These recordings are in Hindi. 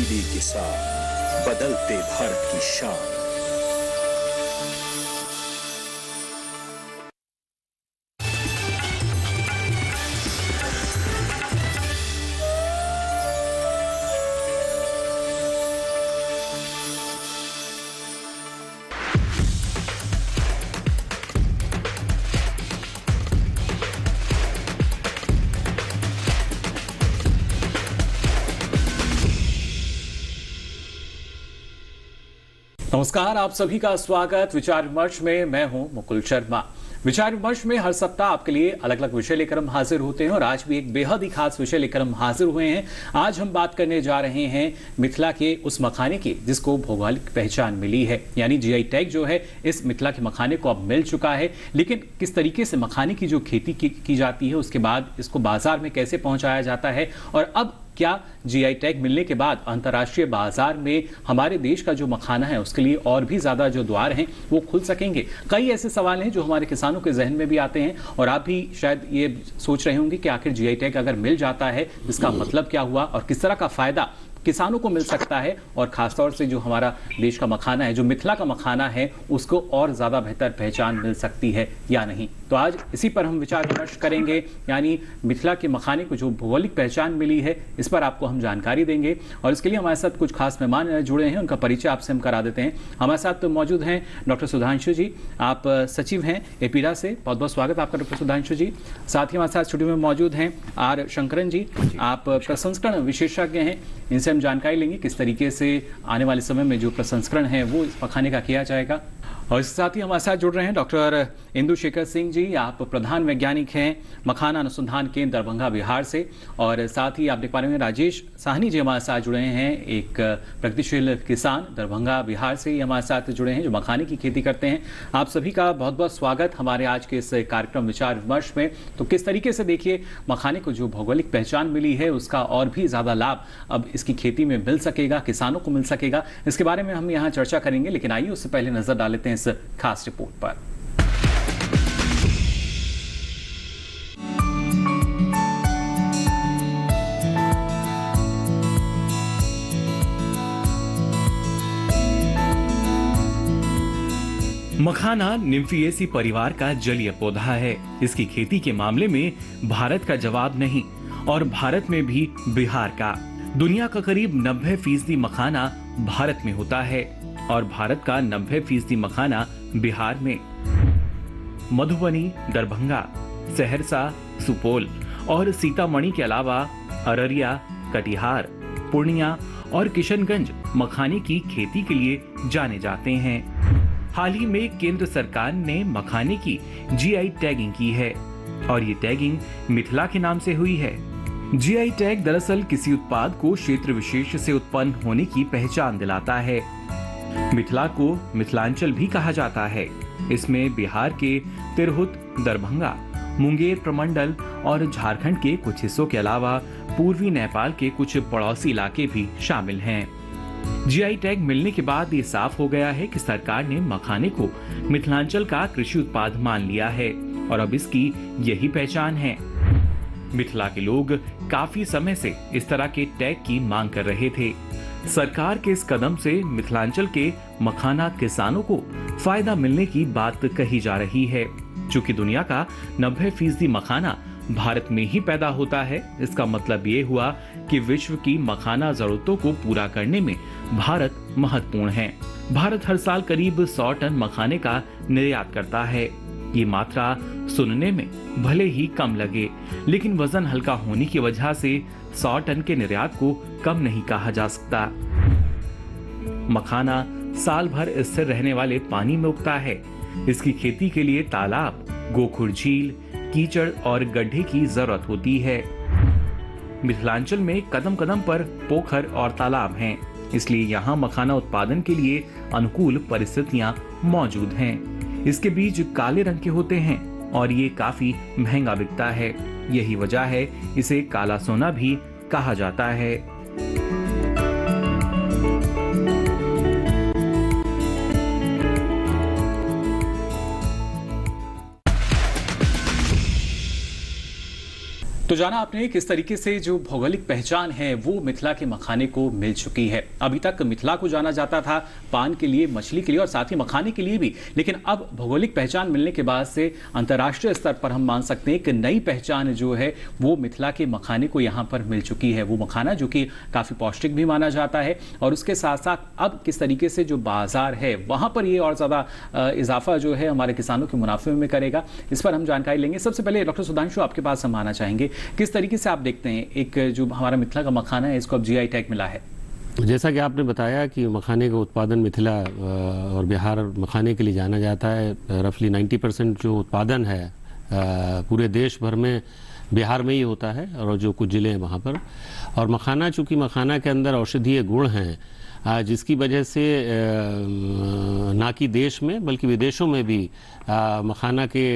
तब्दीली के साथ बदलते भारत की शान। नमस्कार, आप सभी का स्वागत विचार विमर्श में। मैं हूं मुकुल शर्मा। विचार विमर्श में हर सप्ताह आपके लिए अलग अलग विषय लेकर हम हाजिर होते हैं और आज भी एक बेहद ही खास विषय लेकर हम हाजिर हुए हैं। आज हम बात करने जा रहे हैं मिथिला के उस मखाने की जिसको भौगोलिक पहचान मिली है, यानी जीआई टैग जो है इस मिथिला के मखाने को अब मिल चुका है। लेकिन किस तरीके से मखाने की जो खेती की जाती है, उसके बाद इसको बाजार में कैसे पहुंचाया जाता है और अब क्या जीआई टैग मिलने के बाद अंतर्राष्ट्रीय बाजार में हमारे देश का जो मखाना है उसके लिए और भी ज्यादा जो द्वार हैं वो खुल सकेंगे। कई ऐसे सवाल हैं जो हमारे किसानों के जहन में भी आते हैं और आप भी शायद ये सोच रहे होंगे कि आखिर जीआई टैग अगर मिल जाता है इसका मतलब क्या हुआ और किस तरह का फायदा किसानों को मिल सकता है और खासतौर से जो हमारा देश का मखाना है, जो मिथिला का मखाना है, उसको और ज्यादा बेहतर पहचान मिल सकती है या नहीं। तो आज इसी पर हम विचार विमर्श करेंगे, यानी मिथिला के मखाने को जो भौगोलिक पहचान मिली है इस पर आपको हम जानकारी देंगे। और इसके लिए हमारे साथ कुछ खास मेहमान जुड़े हैं, उनका परिचय आपसे हम करा देते हैं। हमारे साथ मौजूद हैं डॉक्टर सुधांशु जी, आप सचिव हैं एपीडा से, बहुत बहुत स्वागत आपका डॉक्टर सुधांशु जी। साथ ही हमारे साथ स्टूडियो में मौजूद हैं आर शंकरन जी, आप प्रसंस्करण विशेषज्ञ हैं। इनसे हम जानकारी लेंगे किस तरीके से आने वाले समय में जो प्रसंस्करण है वो इस मखाने का किया जाएगा। और इसके साथ ही हमारे साथ जुड़ रहे हैं डॉक्टर इंदु शेखर सिंह जी, आप प्रधान वैज्ञानिक हैं मखाना अनुसंधान केंद्र दरभंगा बिहार से। और साथ ही आप देख पा रहे हैं राजेश साहनी जी हमारे साथ जुड़े हैं, एक प्रगतिशील किसान दरभंगा बिहार से हमारे साथ जुड़े हैं जो मखाने की खेती करते हैं। आप सभी का बहुत बहुत स्वागत हमारे आज के इस कार्यक्रम विचार विमर्श में। तो किस तरीके से देखिए मखाने को जो भौगोलिक पहचान मिली है उसका और भी ज्यादा लाभ अब इसकी खेती में मिल सकेगा, किसानों को मिल सकेगा, इसके बारे में हम यहाँ चर्चा करेंगे। लेकिन आइए उससे पहले नजर डाल लेते हैं इस खास रिपोर्ट पर। मखाना निम्फिएसी परिवार का जलीय पौधा है। इसकी खेती के मामले में भारत का जवाब नहीं और भारत में भी बिहार का। दुनिया का करीब 90% मखाना भारत में होता है और भारत का 90% मखाना बिहार में। मधुबनी, दरभंगा, सहरसा, सुपौल और सीतामढ़ी के अलावा अररिया, कटिहार, पूर्णिया और किशनगंज मखाने की खेती के लिए जाने जाते हैं। हाल ही में केंद्र सरकार ने मखाने की जीआई टैगिंग की है और ये टैगिंग मिथिला के नाम से हुई है। जीआई टैग दरअसल किसी उत्पाद को क्षेत्र विशेष से उत्पन्न होने की पहचान दिलाता है। मिथिला को मिथिलांचल भी कहा जाता है। इसमें बिहार के तिरहुत, दरभंगा, मुंगेर प्रमंडल और झारखंड के कुछ हिस्सों के अलावा पूर्वी नेपाल के कुछ पड़ोसी इलाके भी शामिल हैं। जीआई टैग मिलने के बाद ये साफ हो गया है कि सरकार ने मखाने को मिथिलांचल का कृषि उत्पाद मान लिया है और अब इसकी यही पहचान है। मिथिला के लोग काफी समय से इस तरह के टैग की मांग कर रहे थे। सरकार के इस कदम से मिथिलांचल के मखाना किसानों को फायदा मिलने की बात कही जा रही है। चूंकि दुनिया का 90% मखाना भारत में ही पैदा होता है, इसका मतलब ये हुआ कि विश्व की मखाना जरूरतों को पूरा करने में भारत महत्वपूर्ण है। भारत हर साल करीब 100 टन मखाने का निर्यात करता है। ये मात्रा सुनने में भले ही कम लगे, लेकिन वजन हल्का होने की वजह से 100 टन के निर्यात को कम नहीं कहा जा सकता। मखाना साल भर स्थिर रहने वाले पानी में उगता है। इसकी खेती के लिए तालाब, गोखुर झील, कीचड़ और गड्ढे की जरूरत होती है। मिथिलांचल में कदम कदम पर पोखर और तालाब हैं, इसलिए यहाँ मखाना उत्पादन के लिए अनुकूल परिस्थितियाँ मौजूद हैं। इसके बीज काले रंग के होते हैं और ये काफी महंगा बिकता है। यही वजह है इसे काला सोना भी कहा जाता है। तो जाना आपने किस तरीके से जो भौगोलिक पहचान है वो मिथिला के मखाने को मिल चुकी है। अभी तक मिथिला को जाना जाता था पान के लिए, मछली के लिए और साथ ही मखाने के लिए भी, लेकिन अब भौगोलिक पहचान मिलने के बाद से अंतर्राष्ट्रीय स्तर पर हम मान सकते हैं कि नई पहचान जो है वो मिथिला के मखाने को यहाँ पर मिल चुकी है। वो मखाना जो कि काफी पौष्टिक भी माना जाता है और उसके साथ साथ अब किस तरीके से जो बाजार है वहां पर ये और ज्यादा इजाफा जो है हमारे किसानों के मुनाफे में करेगा, इस पर हम जानकारी लेंगे। सबसे पहले डॉक्टर सुधांशु आपके पास हम आना चाहेंगे, किस तरीके से आप देखते हैं एक जो हमारा मिथिला का मखाना है इसको अब जीआई टैग मिला है? जैसा कि आपने बताया कि मखाने का उत्पादन मिथिला और बिहार मखाने के लिए जाना जाता है। रफली 90% जो उत्पादन है पूरे देश भर में बिहार में ही होता है और जो कुछ ज़िले हैं वहाँ पर। और मखाना, चूँकि मखाना के अंदर औषधीय गुण हैं जिसकी वजह से ना कि देश में बल्कि विदेशों में भी मखाना के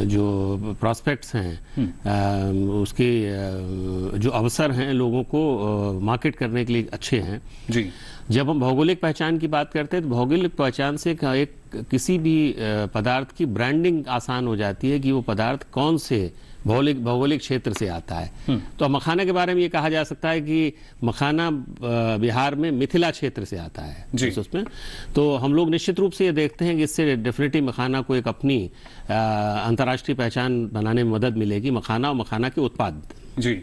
जो प्रॉस्पेक्ट्स हैं उसके जो अवसर हैं लोगों को मार्केट करने के लिए अच्छे हैं जी। जब हम भौगोलिक पहचान की बात करते हैं तो भौगोलिक पहचान से एक किसी भी पदार्थ की ब्रांडिंग आसान हो जाती है कि वो पदार्थ कौन से भौगोलिक क्षेत्र से आता है। तो मखाना के बारे में ये कहा जा सकता है कि मखाना बिहार में मिथिला क्षेत्र से आता है जी। उसमें तो हम लोग निश्चित रूप से ये देखते हैं कि इससे डेफिनेटली मखाना को एक अपनी अंतर्राष्ट्रीय पहचान बनाने में मदद मिलेगी, मखाना और मखाना के उत्पाद जी।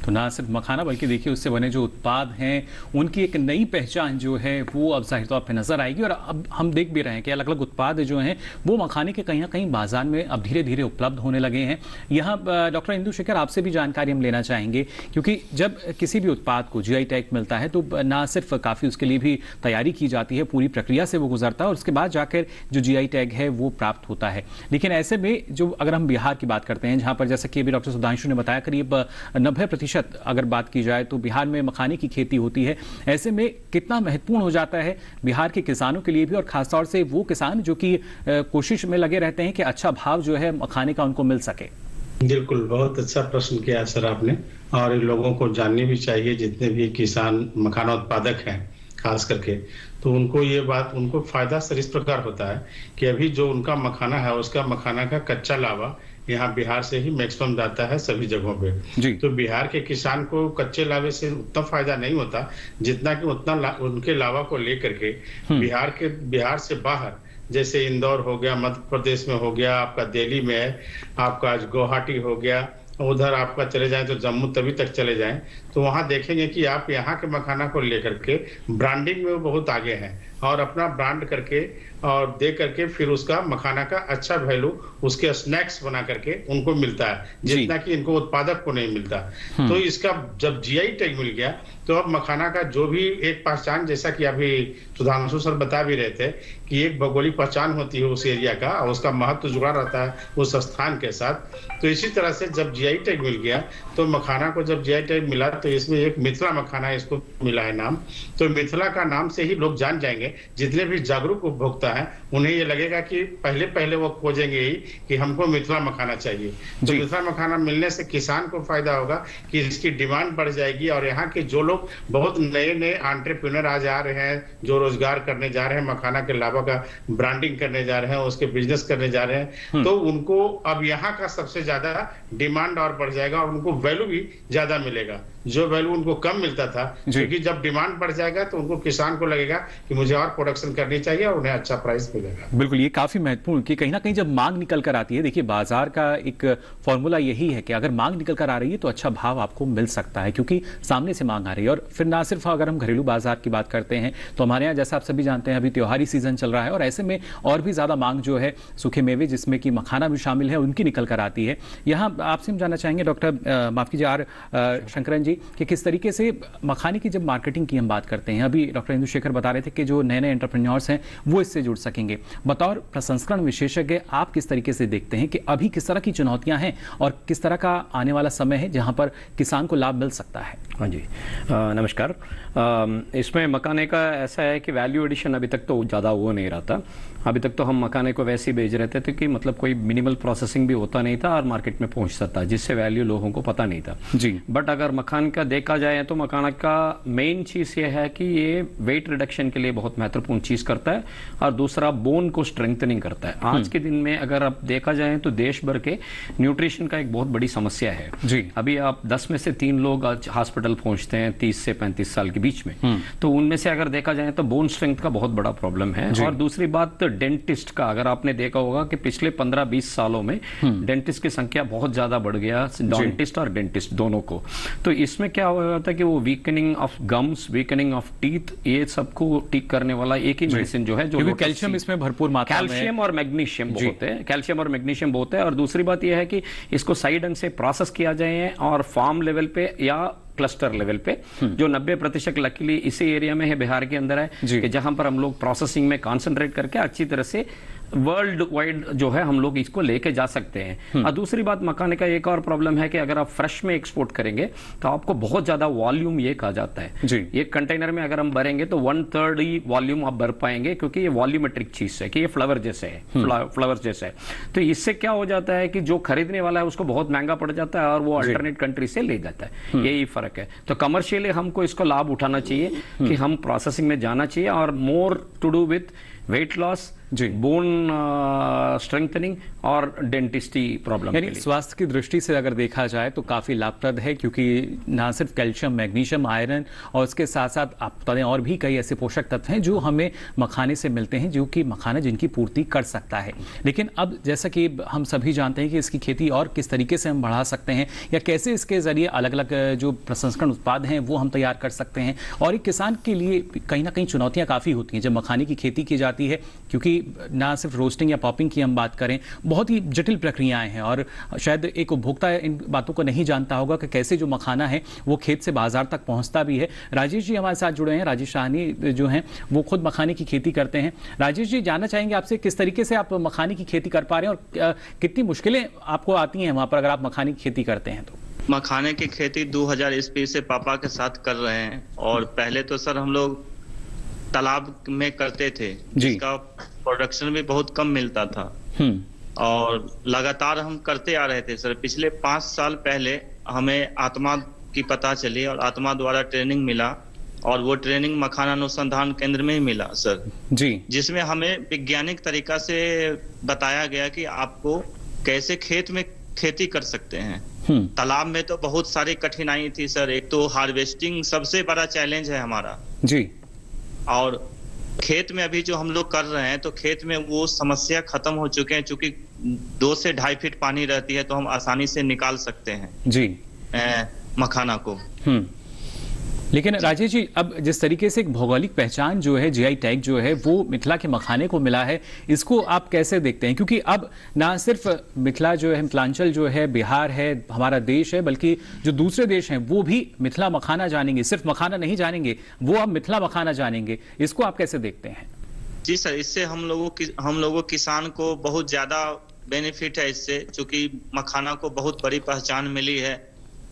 तो ना सिर्फ मखाना बल्कि देखिए उससे बने जो उत्पाद हैं उनकी एक नई पहचान जो है वो अब जाहिर तौर पर नजर आएगी। और अब हम देख भी रहे हैं कि अलग अलग उत्पाद जो हैं वो मखाने के कहीं ना कहीं बाजार में अब धीरे धीरे उपलब्ध होने लगे हैं। यहाँ डॉक्टर इंदु शेखर आपसे भी जानकारी हम लेना चाहेंगे, क्योंकि जब किसी भी उत्पाद को जीआई टैग मिलता है तो ना सिर्फ काफ़ी उसके लिए भी तैयारी की जाती है, पूरी प्रक्रिया से वो गुजरता है और उसके बाद जाकर जो जीआई टैग है वो प्राप्त होता है। लेकिन ऐसे में जो अगर हम बिहार की बात करते हैं जहाँ पर जैसे कि अभी डॉक्टर सुधांशु ने बताया करीब 90% अगर बात की जाए तो बिहार में मखाने की खेती होती है। ऐसे में कितना महत्वपूर्ण हो जाता है बिहार के किसानों के लिए भी और खासतौर से वो किसान जो कि कोशिश में लगे रहते हैं कि अच्छा भाव जो है मखाने का उनको मिल सके? बिल्कुल, बहुत अच्छा प्रश्न किया सर आपने और लोगों को जाननी भी चाहिए, जितने भी किसान मखाना उत्पादक हैं खास करके, तो उनको ये बात, उनको फायदा सर इस प्रकार होता है कि अभी जो उनका मखाना है उसका मखाना का कच्चा लावा यहाँ बिहार से ही मैक्सिमम जाता है सभी जगहों पे। तो बिहार के किसान को कच्चे लावे से उतना फायदा नहीं होता जितना कि उतना उनके लावा को लेकर के बिहार से बाहर, जैसे इंदौर हो गया, मध्य प्रदेश में हो गया, आपका दिल्ली में है, आपका गुवाहाटी हो गया, उधर आपका चले जाएं तो जम्मू तभी तक चले जाएं तो वहां देखेंगे कि आप यहाँ के मखाना को लेकर के ब्रांडिंग में वो बहुत आगे हैं और अपना ब्रांड करके और दे करके फिर उसका मखाना का अच्छा वैल्यू उसके स्नैक्स बना करके उनको मिलता है जितना कि इनको उत्पादक को नहीं मिलता। तो इसका जब जीआई टैग मिल गया तो अब मखाना का जो भी एक पहचान, जैसा कि अभी सुधांशु सर बता भी रहे थे कि एक भौगोलिक पहचान होती है उस एरिया का और उसका महत्व जुड़ा रहता है उस स्थान के साथ। तो इसी तरह से जब जीआई टैग मिल गया तो मखाना को जब जीआई टैग मिला तो इसमें एक मिथिला मखाना इसको मिला है नाम। तो मिथिला का नाम से ही लोग जान जाएंगे, जितने भी जागरूक उपभोक्ता हैं उन्हें ये लगेगा कि पहले वो खोजेंगे ही कि हमको मिथिला मखाना चाहिए। तो मिथिला मखाना मिलने से किसान को फायदा होगा कि इसकी डिमांड बढ़ जाएगी और यहाँ के जो लोग बहुत नए एंटरप्रेन्योर आज आ रहे हैं, जो रोजगार करने जा रहे हैं, मखाना के लावा का ब्रांडिंग करने जा रहे हैं, उसके बिजनेस करने जा रहे हैं, तो उनको अब यहाँ का सबसे ज्यादा डिमांड और बढ़ जाएगा और उनको वैल्यू भी ज्यादा मिलेगा, जो वैल्यू उनको कम मिलता था। क्योंकि जब डिमांड बढ़ जाएगा तो उनको किसान को लगेगा कि मुझे और प्रोडक्शन करनी चाहिए और उन्हें अच्छा प्राइस मिलेगा। बिल्कुल, ये काफी महत्वपूर्ण कि कहीं ना कहीं जब मांग निकल कर आती है, देखिए बाजार का एक फॉर्मूला यही है कि अगर मांग निकल कर आ रही है तो अच्छा भाव आपको मिल सकता है क्योंकि सामने से मांग आ रही है। और फिर ना सिर्फ अगर हम घरेलू बाजार की बात करते हैं तो हमारे यहाँ जैसा आप सभी जानते हैं अभी त्योहारी सीजन चल रहा है और ऐसे में और भी ज्यादा मांग जो है सूखे मेवे जिसमें कि मखाना भी शामिल है उनकी निकल कर आती है। यहाँ आपसे हम जानना चाहेंगे डॉक्टर माफ कीजिए आर शंकरन जी कि किस तरीके से मखाने की जब मार्केटिंग की हम बात करते हैं, अभी डॉक्टर इंदु शेखर बता रहे थे कि जो नए एंटरप्रेन्योर्स हैं वो इससे जुड़ सकेंगे। बतौर प्रसंस्करण विशेषज्ञ आप किस तरीके से देखते हैं कि अभी किस तरह की चुनौतियां हैं और किस तरह का आने वाला समय है जहां पर किसान को लाभ मिल सकता है? हाँ जी, नमस्कार। इसमें मखाने का ऐसा है कि वैल्यू एडिशन अभी तक तो ज़्यादा हो नहीं रहा था। अभी तक तो हम मखाने को वैसे ही भेज रहे थे कि मतलब कोई मिनिमल प्रोसेसिंग भी होता नहीं था और मार्केट में पहुंचता था जिससे वैल्यू लोगों को पता नहीं था जी। बट अगर मखाने मखान का देखा जाए तो मखाना का मेन चीज ये है कि ये वेट रिडक्शन के लिए बहुत महत्वपूर्ण चीज करता है और दूसरा बोन को स्ट्रेंथनिंग करता है। आज के दिन में अगर आप देखा जाए तो देश भर के न्यूट्रिशन का एक बहुत बड़ी समस्या है जी। अभी आप 10 में से 3 लोग आज हॉस्पिटल पहुंचते हैं 30 से 35 साल के बीच में, तो उनमें से अगर देखा जाए तो बोन स्ट्रेंथ का बहुत बड़ा प्रॉब्लम है। और दूसरी बात डेंटिस्ट का, अगर आपने देखा होगा कि पिछले 15-20 सालों में डेंटिस्ट की संख्या बहुत ज्यादा बढ़ गया, डेंटिस्ट और डेंटिस्ट दोनों को। तो इसमें क्या हो जाता है कि वो weakening of gums, weakening of teeth, ये सबको ठीक करने वाला एक ही मेडिसिन जो है, जो कैल्शियम इसमें भरपूर मात्रा में, कैल्शियम और मैग्नीशियम बहुत है, कैल्शियम और मैग्नीशियम बहुत है। और दूसरी बात यह है कि इसको सही ढंग से प्रोसेस किया जाए और फार्म लेवल पे या क्लस्टर लेवल पे, जो 90% लकीली इसी एरिया में है, बिहार के अंदर है, कि जहां पर हम लोग प्रोसेसिंग में कॉन्सेंट्रेट करके अच्छी तरह से वर्ल्ड वाइड जो है हम लोग इसको लेके जा सकते हैं। और दूसरी बात मखाने का एक और प्रॉब्लम है कि अगर आप फ्रेश में एक्सपोर्ट करेंगे तो आपको बहुत ज्यादा वॉल्यूम ये कहा जाता है जी। एक कंटेनर में अगर हम भरेंगे तो 1/3 ही वॉल्यूम आप भर पाएंगे, क्योंकि ये वॉल्यूमेट्रिक चीज है कि ये फ्लावर जैसे है, फ्लावर जैसे है। तो इससे क्या हो जाता है कि जो खरीदने वाला है उसको बहुत महंगा पड़ जाता है और वो अल्टरनेट कंट्री से ले जाता है, यही फर्क है। तो कमर्शियली हमको इसको लाभ उठाना चाहिए कि हम प्रोसेसिंग में जाना चाहिए और more to do with weight loss जी, बोन स्ट्रेंथनिंग और डेंटिस्टी प्रॉब्लम। यानी स्वास्थ्य की दृष्टि से अगर देखा जाए तो काफी लाभप्रद है, क्योंकि ना सिर्फ कैल्शियम, मैग्नीशियम, आयरन और उसके साथ साथ आप बताएं और भी कई ऐसे पोषक तत्व हैं जो हमें मखाने से मिलते हैं, जो कि मखाना जिनकी पूर्ति कर सकता है। लेकिन अब जैसा कि हम सभी जानते हैं कि इसकी खेती और किस तरीके से हम बढ़ा सकते हैं या कैसे इसके जरिए अलग अलग जो प्रसंस्करण उत्पाद हैं वो हम तैयार कर सकते हैं। और एक किसान के लिए कहीं ना कहीं चुनौतियां काफी होती हैं जब मखाने की खेती की जाती है, क्योंकि ना सिर्फ रोस्टिंग या पॉपिंग की हम बात करें, बहुत ही जटिल प्रक्रियाएं हैं और शायद एक उपभोक्ता इन बातों को नहीं जानता होगा कि कैसे जो मखाना है वो खेत से बाजार तक पहुंचता भी है। राजेश जी हमारे साथ जुड़े हैं, राजेश साहनी जो हैं वो खुद मखाने की खेती करते हैं। राजेश जी, जानना चाहेंगे आपसे किस तरीके से आप मखाने की खेती कर पा रहे हैं और कितनी मुश्किलें आपको आती हैं वहां पर अगर आप मखाने की खेती करते हैं तो? मखाने की खेती 2000 ईस्वी से पापा के साथ कर रहे हैं और पहले तो सर हम लोग तालाब में करते थे, जिसका प्रोडक्शन भी बहुत कम मिलता था और लगातार हम करते आ रहे थे सर। पिछले 5 साल पहले हमें आत्मा की पता चली और आत्मा द्वारा ट्रेनिंग मिला और वो ट्रेनिंग मखाना अनुसंधान केंद्र में ही मिला सर जी, जिसमें हमें वैज्ञानिक तरीका से बताया गया कि आपको कैसे खेत में खेती कर सकते हैं। तालाब में तो बहुत सारी कठिनाई थी सर, एक तो हार्वेस्टिंग सबसे बड़ा चैलेंज है हमारा जी, और खेत में अभी जो हम लोग कर रहे हैं तो खेत में वो समस्या खत्म हो चुके हैं, चूंकि 2 से 2.5 फीट पानी रहती है तो हम आसानी से निकाल सकते हैं जी मखाना को। लेकिन राजेश जी, अब जिस तरीके से एक भौगोलिक पहचान जो है, जीआई टैग जो है वो मिथिला के मखाने को मिला है, इसको आप कैसे देखते हैं? क्योंकि अब ना सिर्फ मिथिला जो है, मिथिलांचल जो है, बिहार है, हमारा देश है, बल्कि जो दूसरे देश हैं वो भी मिथिला मखाना जानेंगे, सिर्फ मखाना नहीं जानेंगे, वो अब मिथिला मखाना जानेंगे। इसको आप कैसे देखते हैं? जी सर, इससे हम लोगों किसान को बहुत ज्यादा बेनिफिट है इससे, क्योंकि मखाना को बहुत बड़ी पहचान मिली है।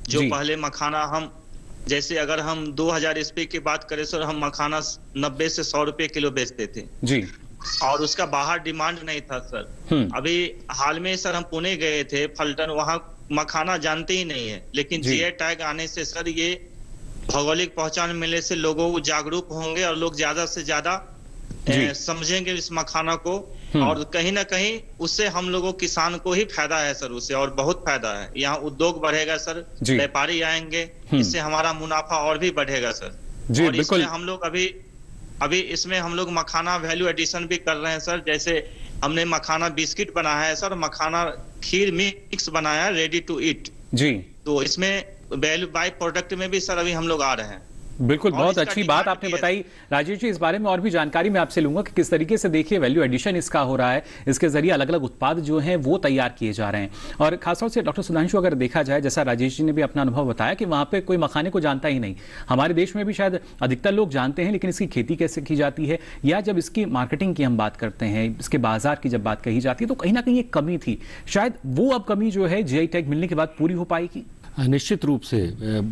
जो पहले मखाना हम जैसे अगर हम 2000 ईस्वी की बात करें सर, हम मखाना 90 से 100 रुपए किलो बेचते थे जी, और उसका बाहर डिमांड नहीं था सर। अभी हाल में सर हम पुणे गए थे, फलटन, वहाँ मखाना जानते ही नहीं है, लेकिन जीआई टैग आने से सर ये भौगोलिक पहचान मिलने से लोगों को जागरूक होंगे और लोग ज्यादा से ज्यादा समझेंगे इस मखाना को, और कहीं ना कहीं उससे हम लोगों किसान को ही फायदा है सर उससे, और बहुत फायदा है। यहाँ उद्योग बढ़ेगा सर, व्यापारी आएंगे, इससे हमारा मुनाफा और भी बढ़ेगा सर जी। और इसमें हम लोग अभी इसमें हम लोग मखाना वैल्यू एडिशन भी कर रहे हैं सर। जैसे हमने मखाना बिस्किट बनाया है सर, मखाना खीर मिक्स बनाया है, रेडी टू ईट जी। तो इसमें वैल्यू बाय प्रोडक्ट में भी सर अभी हम लोग आ रहे हैं। बिल्कुल, बहुत अच्छी बात आपने बताई राजेश जी। इस बारे में और भी जानकारी मैं आपसे लूंगा कि किस तरीके से देखिए वैल्यू एडिशन इसका हो रहा है, इसके जरिए अलग अलग उत्पाद जो हैं वो तैयार किए जा रहे हैं। और खासतौर से डॉक्टर सुधांशु, अगर देखा जाए, जैसा राजेश जी ने भी अपना अनुभव बताया कि वहां पे कोई मखाने को जानता ही नहीं, हमारे देश में भी शायद अधिकतर लोग जानते हैं, लेकिन इसकी खेती कैसे की जाती है या जब इसकी मार्केटिंग की हम बात करते हैं, इसके बाजार की जब बात कही जाती है, तो कहीं ना कहीं एक कमी थी। शायद वो अब कमी जो है जीआई टैग मिलने के बाद पूरी हो पाएगी। निश्चित रूप से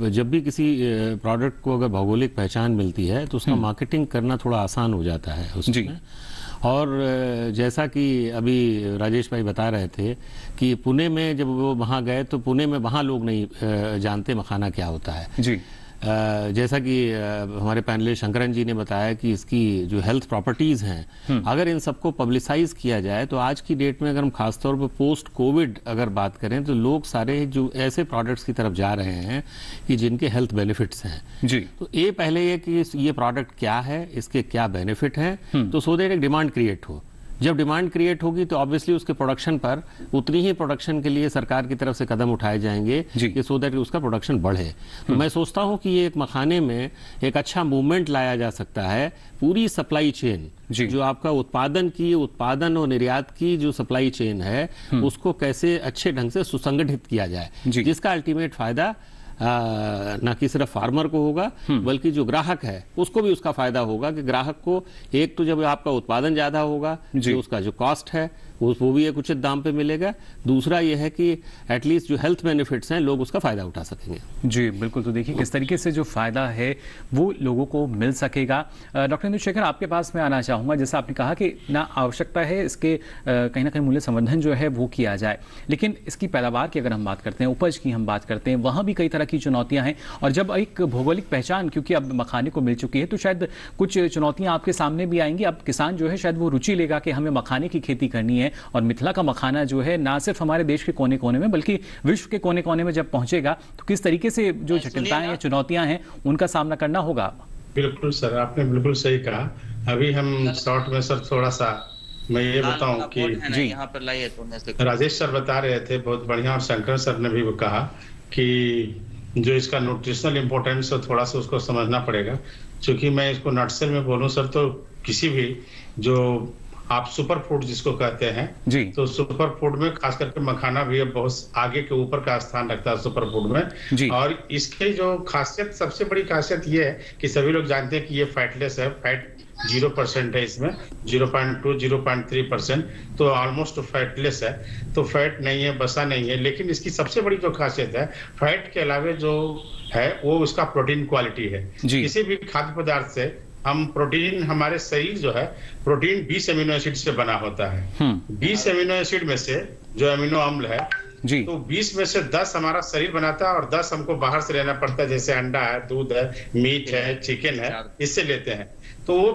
जब भी किसी प्रोडक्ट को अगर भौगोलिक पहचान मिलती है तो उसका मार्केटिंग करना थोड़ा आसान हो जाता है उसमें। और जैसा कि अभी राजेश भाई बता रहे थे कि पुणे में जब वो वहाँ गए तो पुणे में वहाँ लोग नहीं जानते मखाना क्या होता है जी। जैसा कि हमारे पैनलिस्ट शंकरन जी ने बताया कि इसकी जो हेल्थ प्रॉपर्टीज हैं, अगर इन सबको पब्लिसाइज किया जाए तो आज की डेट में अगर हम खासतौर पर पोस्ट कोविड अगर बात करें तो लोग सारे जो ऐसे प्रोडक्ट्स की तरफ जा रहे हैं कि जिनके हेल्थ बेनिफिट्स हैं जी। तो ये पहले ये कि ये प्रोडक्ट क्या है, इसके क्या बेनिफिट हैं, तो सो दैट एक डिमांड क्रिएट हो। जब डिमांड क्रिएट होगी तो ऑब्वियसली उसके प्रोडक्शन पर उतनी ही प्रोडक्शन के लिए सरकार की तरफ से कदम उठाए जाएंगे कि सो दैट उसका प्रोडक्शन बढ़े। तो मैं सोचता हूं कि ये एक मखाने में एक अच्छा मूवमेंट लाया जा सकता है। पूरी सप्लाई चेन जो आपका उत्पादन और निर्यात की जो सप्लाई चेन है उसको कैसे अच्छे ढंग से सुसंगठित किया जाए, जिसका अल्टीमेट फायदा ना कि सिर्फ फार्मर को होगा बल्कि जो ग्राहक है उसको भी उसका फायदा होगा कि ग्राहक को एक तो जब आपका उत्पादन ज्यादा होगा जो उसका जो कॉस्ट है वो भी एक उचित दाम पे मिलेगा। दूसरा ये है कि एटलीस्ट जो हेल्थ बेनिफिट्स हैं लोग उसका फायदा उठा सकेंगे। जी बिल्कुल। तो देखिए किस तरीके से जो फायदा है वो लोगों को मिल सकेगा। डॉक्टर इंदुशेखर, आपके पास मैं आना चाहूँगा। जैसा आपने कहा कि ना आवश्यकता है इसके कहीं ना कहीं मूल्य संवर्धन जो है वो किया जाए, लेकिन इसकी पैदावार की अगर हम बात करते हैं, उपज की हम बात करते हैं, वहाँ भी कई तरह की चुनौतियाँ हैं। और जब एक भौगोलिक पहचान क्योंकि अब मखाने को मिल चुकी है तो शायद कुछ चुनौतियाँ आपके सामने भी आएंगी। अब किसान जो है शायद वो रुचि लेगा कि हमें मखाने की खेती करनी है, और मिथिला का मखाना जो है ना सिर्फ हमारे देश के कोने कोने में बल्कि विश्व के कोने कोने में जब पहुंचेगा तो किस तरीके से जो जटिलताएं या चुनौतियां हैं उनका सामना करना होगा। बिल्कुल सर, आपने बिल्कुल सही कहा। अभी हम शॉर्ट में सर थोड़ा सा मैं ये बताऊं कि जी यहाँ पर लाइए तो राजेश सर बता रहे थे बहुत बढ़िया, और शंकर सर ने भी वो कहा कि जो इसका न्यूट्रिशनल इम्पोर्टेंस है थोड़ा सा उसको समझना पड़ेगा। क्योंकि मैं इसको नटसेल में बोलूं सर तो किसी भी जो आप सुपर फूड जिसको कहते हैं जी, तो सुपर फूड में खास करके मखाना भी बहुत आगे के ऊपर का स्थान रखता है सुपर फूड में जी। और इसकी जो खासियत, सबसे बड़ी खासियत ये है कि सभी लोग जानते हैं कि ये फैटलेस है, फैट 0% है इसमें, 0.2 0.3%, तो ऑलमोस्ट फैटलेस है, तो फैट नहीं है, बसा नहीं है। लेकिन इसकी सबसे बड़ी जो खासियत है, फैट के अलावा जो है वो उसका प्रोटीन क्वालिटी है। किसी भी खाद्य पदार्थ से हम प्रोटीन, हमारे शरीर जो है प्रोटीन 20 अमीनो एसिड से बना होता है। 20 अमीनो एसिड में से जो अमीनो अम्ल है जी, तो 20 में से 10 हमारा शरीर बनाता है और 10 हमको बाहर से लेना पड़ता है, जैसे अंडा है, दूध है, मीट है, चिकन है, इससे लेते हैं। तो वो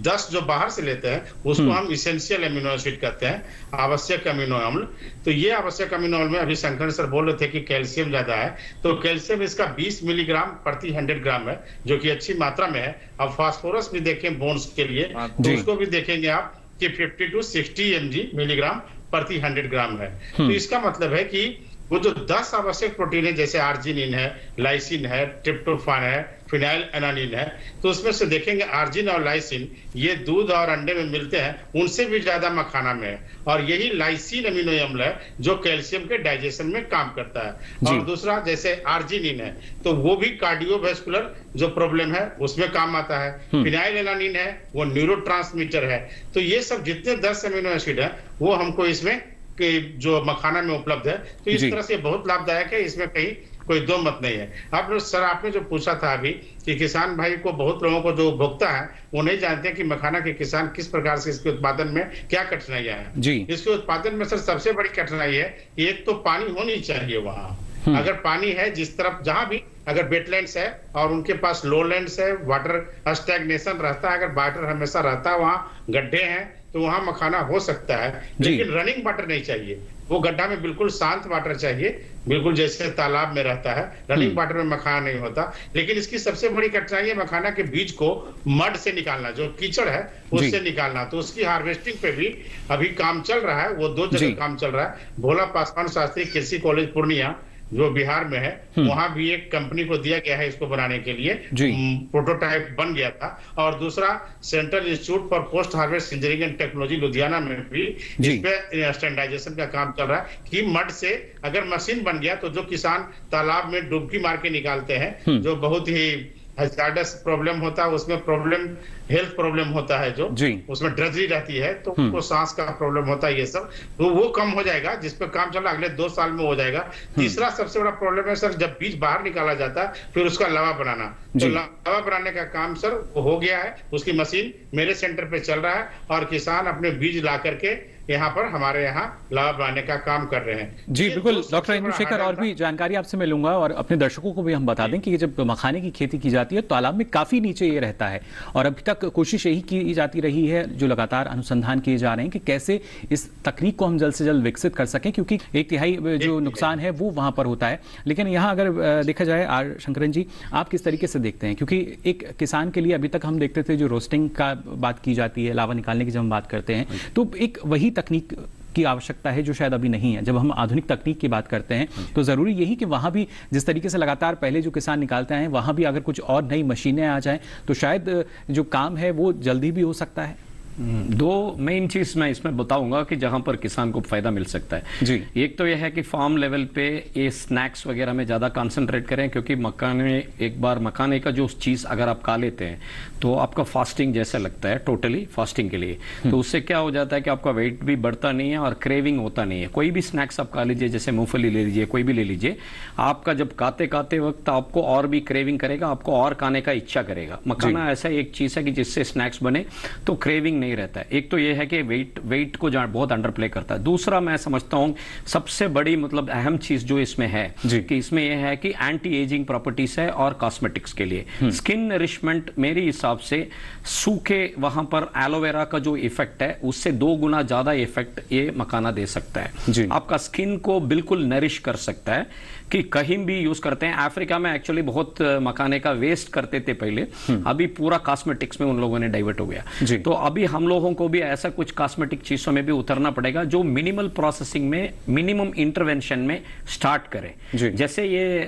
10 जो बाहर से लेते हैं उसको हम इसेंशियल अमीनो एसिड कहते हैं, आवश्यक अमीनो अम्ल। तो ये आवश्यक अमीनो अम्ल में अभी शंकर सर बोल रहे थे कि कैल्शियम ज्यादा है, तो कैल्शियम इसका 20 मिलीग्राम प्रति 100 ग्राम है, जो कि अच्छी मात्रा में है। अब फास्फोरस भी देखें बोन्स के लिए तो उसको भी देखेंगे आप कि 50 to 60 मिलीग्राम प्रति 100 ग्राम है। तो इसका मतलब है कि वो जो 10 आवश्यक प्रोटीन है, जैसे आर्जिनिन है, लाइसिन है, ट्रिप्टोफान है, फिनाइल एनानिन है, तो उसमें से देखेंगे आर्जिन और लाइसिन ये दूध और अंडे में मिलते हैं, उनसे भी ज्यादा मखाना में है। और यही लाइसिन अमीनो अम्ल है जो कैल्शियम के डाइजेशन में काम करता है। और दूसरा जैसे आर्जिनिन है तो वो भी कार्डियोवैस्कुलर जो प्रॉब्लम है उसमें काम आता है। फिनाइल एनानिन है वो न्यूरोट्रांसमीटर है। तो ये सब जितने 10 अमीनो एसिड है वो हमको इसमें कि जो मखाना में उपलब्ध है, तो इस तरह से बहुत लाभदायक है, इसमें कहीं कोई दो मत नहीं है। अब सर आपने जो पूछा था अभी कि किसान भाई को, बहुत लोगों को जो उपभोक्ता है वो नहीं जानते हैं कि मखाना के किसान किस प्रकार से इसके उत्पादन में क्या कठिनाइयां हैं जी। इसके उत्पादन में सर सबसे बड़ी कठिनाई है, एक तो पानी होनी चाहिए वहां। अगर पानी है जिस तरफ जहां भी, अगर वेटलैंड्स है और उनके पास लोलैंड्स है, वाटर स्टैग्नेशन रहता है, अगर वाटर हमेशा रहता है, वहां गड्ढे हैं तो वहां मखाना हो सकता है। लेकिन रनिंग वाटर नहीं चाहिए, वो गड्ढा में बिल्कुल शांत वाटर चाहिए, बिल्कुल जैसे तालाब में रहता है। रनिंग वाटर में मखाना नहीं होता। लेकिन इसकी सबसे बड़ी कठिनाई है मखाना के बीज को मड से निकालना, जो कीचड़ है उससे निकालना। तो उसकी हार्वेस्टिंग पे भी अभी काम चल रहा है, वो 2 जगह काम चल रहा है। भोला पासवान शास्त्री कृषि कॉलेज पूर्णिया जो बिहार में है, वहां भी एक कंपनी को दिया गया है इसको बनाने के लिए, प्रोटोटाइप बन गया था। और दूसरा central institute for post harvest engineering and technology Ludhiana में भी इस पे स्टैंडर्डाइजेशन का काम चल रहा है कि मड से अगर मशीन बन गया तो जो किसान तालाब में डुबकी मार के निकालते हैं, जो बहुत ही हैजार्डस प्रॉब्लम होता है, उसमें प्रॉब्लम हेल्थ प्रॉब्लम होता है, जो उसमें ड्रजी रहती है, तो उनको सांस का प्रॉब्लम होता है, ये सब तो वो कम हो जाएगा, जिस पे काम चल रहा अगले 2 साल में हो जाएगा। तीसरा सबसे बड़ा प्रॉब्लम है सर, जब बीज बाहर निकाला जाता है फिर उसका लावा बनाना, तो लावा बनाने का काम सर हो गया है, उसकी मशीन मेरे सेंटर पे चल रहा है और किसान अपने बीज ला करके यहाँ पर हमारे यहाँ लाभ बनाने का काम कर रहे हैं। जी बिल्कुल डॉक्टर इंदु शेखर, और भी जानकारी आपसे मैं लूंगा और अपने दर्शकों को भी हम बता दें कि जब मखाने की खेती की जाती है तालाब में काफी नीचे ये रहता है और अभी तक कोशिश यही की जाती रही है, जो लगातार अनुसंधान किए जा रहे हैं कि कैसे इस तकनीक को हम जल्द से जल्द विकसित कर सकें, क्योंकि 1/3 जो नुकसान है वो वहां पर होता है। लेकिन यहाँ अगर देखा जाए आर शंकरन जी, आप किस तरीके से देखते हैं, क्योंकि एक किसान के लिए अभी तक हम देखते थे जो रोस्टिंग का बात की जाती है, लावा निकालने की जब हम बात करते हैं, तो एक वही तकनीक की आवश्यकता है जो शायद अभी नहीं है। जब हम आधुनिक तकनीक की बात करते हैं तो जरूरी यही कि वहां भी जिस तरीके से लगातार पहले जो किसान निकालते हैं वहां भी अगर कुछ और नई मशीनें आ जाएं तो शायद जो काम है वो जल्दी भी हो सकता है। 2 मेन चीज मैं इसमें बताऊंगा कि जहां पर किसान को फायदा मिल सकता है जी। एक तो यह है कि फार्म लेवल पे ये स्नैक्स वगैरह में ज्यादा कंसंट्रेट करें, क्योंकि मखाने एक बार मखाने का जो चीज अगर आप खा लेते हैं तो आपका फास्टिंग जैसा लगता है, टोटली फास्टिंग के लिए, तो उससे क्या हो जाता है कि आपका वेट भी बढ़ता नहीं है और क्रेविंग होता नहीं है। कोई भी स्नैक्स आप खा लीजिए, जैसे मूंगफली ले लीजिए, कोई भी ले लीजिए, आपका जब खाते वक्त आपको और भी क्रेविंग करेगा, आपको और खाने का इच्छा करेगा। मखाना ऐसा एक चीज है कि जिससे स्नैक्स बने तो क्रेविंग नहीं रहता है। एक तो यह है कि वेट को बहुत अंडर प्ले करता है। दूसरा मैं समझता हूं सबसे बड़ी मतलब अहम चीज जो इसमें है कि इसमें यह है कि एंटी एजिंग प्रॉपर्टीज है और कॉस्मेटिक्स के लिए स्किन नरिशमेंट मेरे हिसाब से सूखे वहां पर एलोवेरा का जो इफेक्ट है उससे 2 गुना ज्यादा इफेक्ट ये मखाना दे सकता है। आपका स्किन को बिल्कुल नरिश कर सकता है कि कहीं भी यूज करते हैं। अफ्रीका में एक्चुअली बहुत मखाने का वेस्ट करते थे पहले, अभी पूरा कॉस्मेटिक्स में उन लोगों ने डाइवर्ट हो गया। तो अभी हम लोगों को भी ऐसा कुछ कॉस्मेटिक चीजों में भी उतरना पड़ेगा जो मिनिमल प्रोसेसिंग में, मिनिमम इंटरवेंशन में स्टार्ट करें। जैसे ये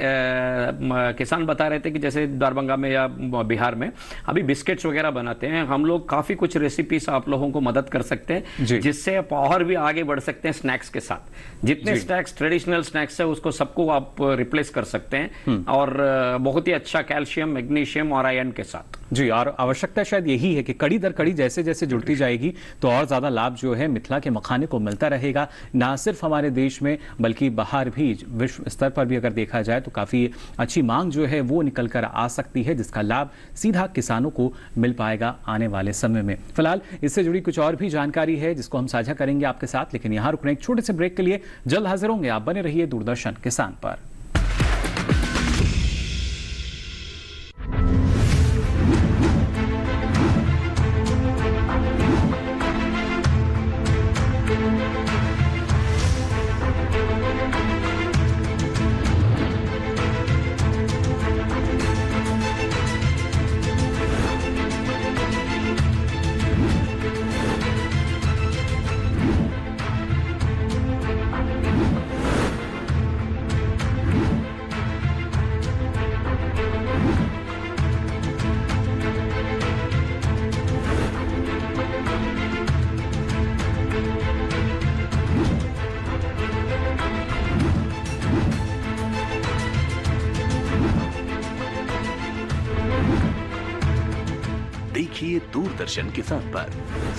किसान बता रहे थे कि जैसे दरभंगा में या बिहार में अभी बिस्किट्स वगैरह बनाते हैं, हम लोग काफी कुछ रेसिपीज आप लोगों को मदद कर सकते हैं जिससे आप और भी आगे बढ़ सकते हैं स्नैक्स के साथ। जितने स्नैक्स ट्रेडिशनल स्नैक्स है उसको सबको आप रिप्लेस कर सकते हैं और बहुत ही अच्छा कैल्शियम, मैग्नीशियम और आयरन के साथ। जी, और आवश्यकता शायद यही है कि कड़ी दर कड़ी जैसे जैसे जुड़ती जाएगी तो और ज्यादा लाभ जो है मिथिला के मखाने को मिलता रहेगा, ना सिर्फ हमारे देश में बल्कि बाहर भी, विश्व स्तर पर भी अगर देखा जाए तो काफी अच्छी मांग जो है वो निकल कर आ सकती है, जिसका लाभ सीधा किसानों को मिल पाएगा आने वाले समय में। फिलहाल इससे जुड़ी कुछ और भी जानकारी है जिसको हम साझा करेंगे आपके साथ, लेकिन यहां रुकने एक छोटे से ब्रेक के लिए जल्द हाजिर होंगे। आप बने रहिए दूरदर्शन किसान पर। देखिए दूरदर्शन किसान पर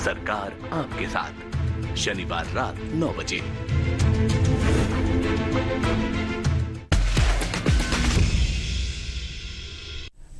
सरकार आपके साथ, शनिवार रात 9 बजे।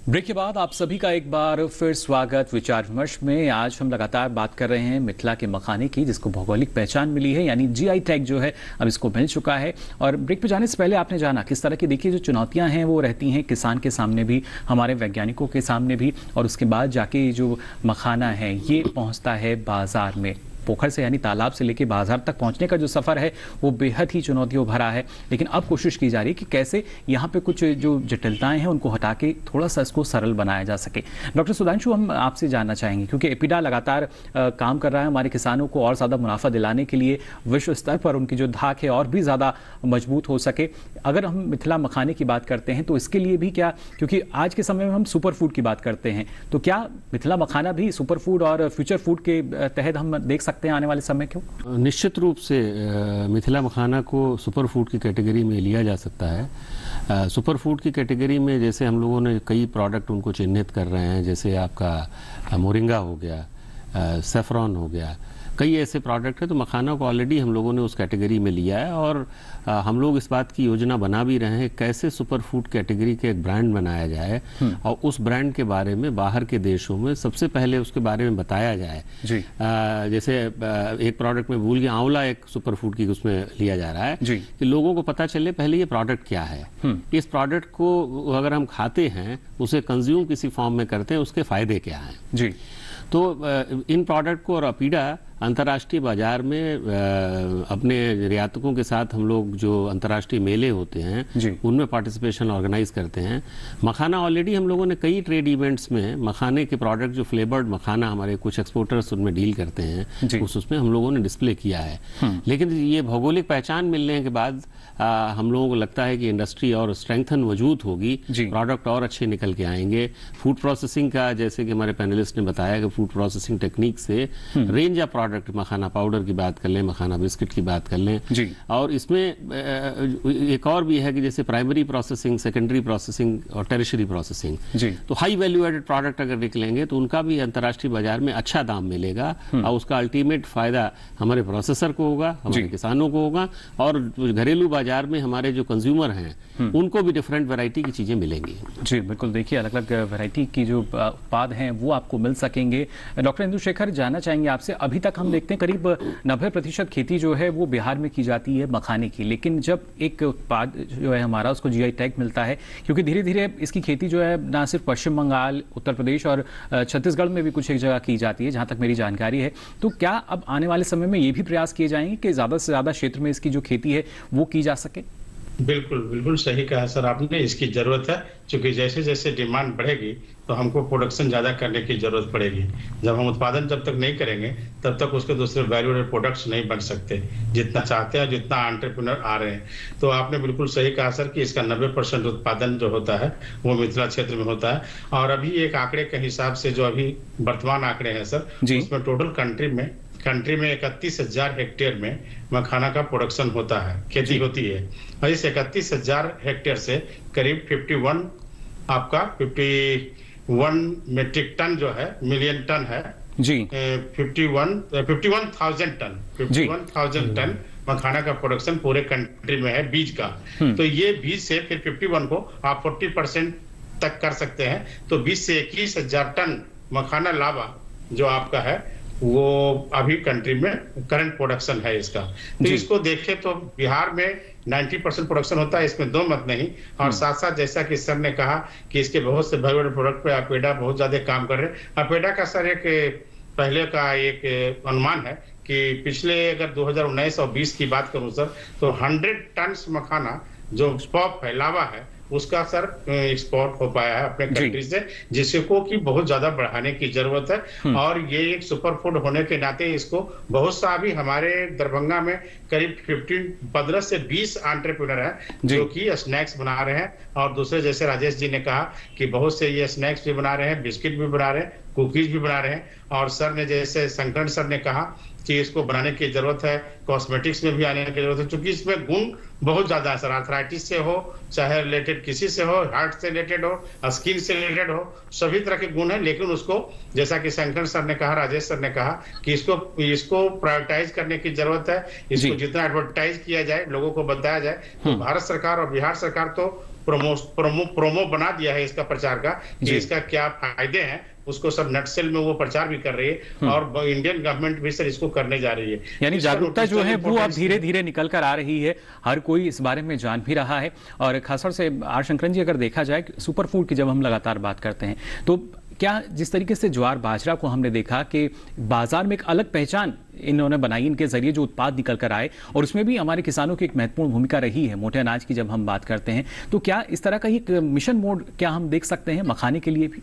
ब्रेक के बाद आप सभी का एक बार फिर स्वागत विचार विमर्श में। आज हम लगातार बात कर रहे हैं मिथिला के मखाने की, जिसको भौगोलिक पहचान मिली है, यानी जीआई टैग जो है अब इसको मिल चुका है। और ब्रेक पे जाने से पहले आपने जाना किस तरह की, देखिए जो चुनौतियां हैं वो रहती हैं किसान के सामने भी, हमारे वैज्ञानिकों के सामने भी, और उसके बाद जाके जो मखाना है ये पहुंचता है बाजार में। पोखर से यानी तालाब से लेके बाजार तक पहुंचने का जो सफर है वो बेहद ही चुनौतियों भरा है, लेकिन अब कोशिश की जा रही है कि कैसे यहाँ पे कुछ जो जटिलताएं हैं उनको हटा के थोड़ा सा इसको सरल बनाया जा सके। डॉक्टर सुधांशु, हम आपसे जानना चाहेंगे, क्योंकि एपिडा लगातार काम कर रहा है हमारे किसानों को और ज़्यादा मुनाफा दिलाने के लिए, विश्व स्तर पर उनकी जो धाक है और भी ज़्यादा मजबूत हो सके। अगर हम मिथिला मखाने की बात करते हैं तो इसके लिए भी क्या, क्योंकि आज के समय में हम सुपर फूड की बात करते हैं, तो क्या मिथिला मखाना भी सुपर फूड और फ्यूचर फूड के तहत हम देख सकते हैं आने वाले समय? क्यों? निश्चित रूप से मिथिला मखाना को सुपर फूड की कैटेगरी में लिया जा सकता है। सुपर फूड की कैटेगरी में जैसे हम लोगों ने कई प्रोडक्ट उनको चिन्हित कर रहे हैं, जैसे आपका मोरिंगा हो गया, सेफ्रॉन हो गया, कई ऐसे प्रोडक्ट हैं। तो मखाना को ऑलरेडी हम लोगों ने उस कैटेगरी में लिया है और हम लोग इस बात की योजना बना भी रहे हैं कैसे सुपर फूड कैटेगरी के एक ब्रांड बनाया जाए और उस ब्रांड के बारे में बाहर के देशों में सबसे पहले उसके बारे में बताया जाए जी। जैसे एक प्रोडक्ट में भूल गया, आंवला एक सुपर फूड की उसमें लिया जा रहा है जी। कि लोगों को पता चले पहले ये प्रोडक्ट क्या है, इस प्रोडक्ट को अगर हम खाते हैं, उसे कंज्यूम किसी फॉर्म में करते हैं, उसके फायदे क्या हैं जी। तो इन प्रोडक्ट को और अपीडा अंतर्राष्ट्रीय बाजार में अपने निर्यातकों के साथ हम लोग जो अंतर्राष्ट्रीय मेले होते हैं उनमें पार्टिसिपेशन ऑर्गेनाइज करते हैं। मखाना ऑलरेडी हम लोगों ने कई ट्रेड इवेंट्स में मखाने के प्रोडक्ट जो फ्लेवर्ड मखाना हमारे कुछ एक्सपोर्टर्स उनमें डील करते हैं उसमें हम लोगों ने डिस्प्ले किया है। लेकिन ये भौगोलिक पहचान मिलने के बाद हम लोगों को लगता है कि इंडस्ट्री और स्ट्रेंथन मौजूद होगी, प्रोडक्ट और अच्छे निकल के आएंगे। फूड प्रोसेसिंग का जैसे कि हमारे पैनलिस्ट ने बताया कि फूड प्रोसेसिंग टेक्निक से range of product, makhana powder की बात कर लें, मखाना बिस्किट की बात कर लें जी। और इसमें एक और भी है कि जैसे प्राइमरी प्रोसेसिंग, सेकेंडरी प्रोसेसिंग और टेरिशरी प्रोसेसिंग जी। तो हाई वैल्यू एडेड प्रोडक्ट अगर निकलेंगे तो उनका भी अंतर्राष्ट्रीय बाजार में अच्छा दाम मिलेगा और उसका अल्टीमेट फायदा हमारे प्रोसेसर को होगा, हमारे किसानों को होगा और घरेलू बाजार में हमारे जो कंज्यूमर हैं उनको भी डिफरेंट वैरायटी की चीजें मिलेंगी जी। बिल्कुल, देखिए अलग अलग वैरायटी की जो उत्पाद हैं वो आपको मिल सकेंगे। डॉक्टर इंदु शेखर, जानना चाहेंगे आपसे, अभी तक हम देखते हैं करीब 90% खेती जो है वो बिहार में की जाती है मखाने की, लेकिन जब एक उत्पाद जो है हमारा उसको जीआई टैग मिलता है, क्योंकि धीरे धीरे इसकी खेती जो है ना सिर्फ पश्चिम बंगाल, उत्तर प्रदेश और छत्तीसगढ़ में भी कुछ एक जगह की जाती है जहां तक मेरी जानकारी है, तो क्या अब आने वाले समय में ये भी प्रयास किए जाएंगे कि ज्यादा से ज्यादा क्षेत्र में इसकी जो खेती है वो की जा सके? बिल्कुल बिल्कुल सही कहा सर आपने, इसकी जरूरत है क्योंकि जैसे जैसे डिमांड बढ़ेगी तो हमको प्रोडक्शन ज्यादा करने की जरूरत पड़ेगी। जब हम उत्पादन जब तक नहीं करेंगे तब तक उसके दूसरे वैल्यू एडेड प्रोडक्ट्स नहीं बन सकते जितना चाहते हैं, जितना एंटरप्रेन्योर आ रहे हैं। तो आपने बिल्कुल सही कहा सर कि इसका 90% उत्पादन जो होता है वो मिथिला क्षेत्र में होता है। और अभी एक आंकड़े के हिसाब से जो अभी वर्तमान आंकड़े हैं सर, उसमें टोटल कंट्री में 31,000 हेक्टेयर में मखाना का प्रोडक्शन होता है, खेती होती है। और इस 31,000 हेक्टेयर से करीब 51 मेट्रिक टन जो है, मिलियन टन है जी, 51,000 टन मखाना का प्रोडक्शन पूरे कंट्री में है बीज का। तो ये बीज से फिर 51 को आप 40% तक कर सकते हैं, तो 20 से 21,000 टन मखाना लावा जो आपका है वो अभी कंट्री में करंट प्रोडक्शन है इसका। तो इसको देखें तो बिहार में 90% प्रोडक्शन होता है, इसमें दो मत नहीं। और साथ साथ जैसा कि सर ने कहा कि इसके बहुत से बड़े बड़े प्रोडक्ट पे अपेडा बहुत ज्यादा काम कर रहे हैं। अपेडा का सर एक पहले का एक अनुमान है कि पिछले अगर 2019 और 20 की बात करूं सर, तो 100 टन मखाना जो पॉप है, लावा है, उसका सर एक्सपोर्ट हो पाया है अपने कंट्री से, जिसको कि बहुत ज्यादा बढ़ाने की जरूरत है। और ये एक सुपर फूड होने के नाते इसको बहुत सा भी हमारे दरभंगा में करीब 15 से 20 एंटरप्रेन्योर हैं जो कि स्नैक्स बना रहे हैं। और दूसरे जैसे राजेश जी ने कहा कि बहुत से ये स्नैक्स भी बना रहे हैं, बिस्किट भी बना रहे हैं, कुकीज भी बना रहे हैं। और सर ने जैसे शंकर सर ने कहा कि इसको बनाने की जरूरत है, कॉस्मेटिक्स में भी आने की जरूरत है, क्योंकि इसमें गुण बहुत ज्यादा है सर। आर्थराइटिस से हो, चाहे रिलेटेड किसी से हो, हार्ट से रिलेटेड हो, स्किन से रिलेटेड हो, सभी तरह के गुण है। लेकिन उसको जैसा कि शंकर सर ने कहा, राजेश सर ने कहा कि इसको प्रायोरिटाइज करने की जरूरत है। इसको जितना एडवर्टाइज किया जाए, लोगों को बताया जाए, तो भारत सरकार और बिहार सरकार तो प्रोमो बना दिया है इसका प्रचार का कि इसका क्या फायदे हैं, उसको सब नटसेल में वो प्रचार भी कर रही है। और इंडियन गवर्नमेंट भी सर इसको करने जा रही है। यानी जागरूकता जो है वो अब धीरे धीरे निकल कर आ रही है, हर कोई इस बारे में जान भी रहा है। और खासतौर से आर शंकरन जी, अगर देखा जाए सुपर फूड की जब हम लगातार बात करते हैं, तो क्या जिस तरीके से ज्वार बाजरा को हमने देखा कि बाजार में एक अलग पहचान इन्होंने बनाई, इनके जरिए जो उत्पाद निकल कर आए, और उसमें भी हमारे किसानों की एक महत्वपूर्ण भूमिका रही है मोटे अनाज की जब हम बात करते हैं, तो क्या इस तरह का एक मिशन मोड क्या हम देख सकते हैं मखाने के लिए भी?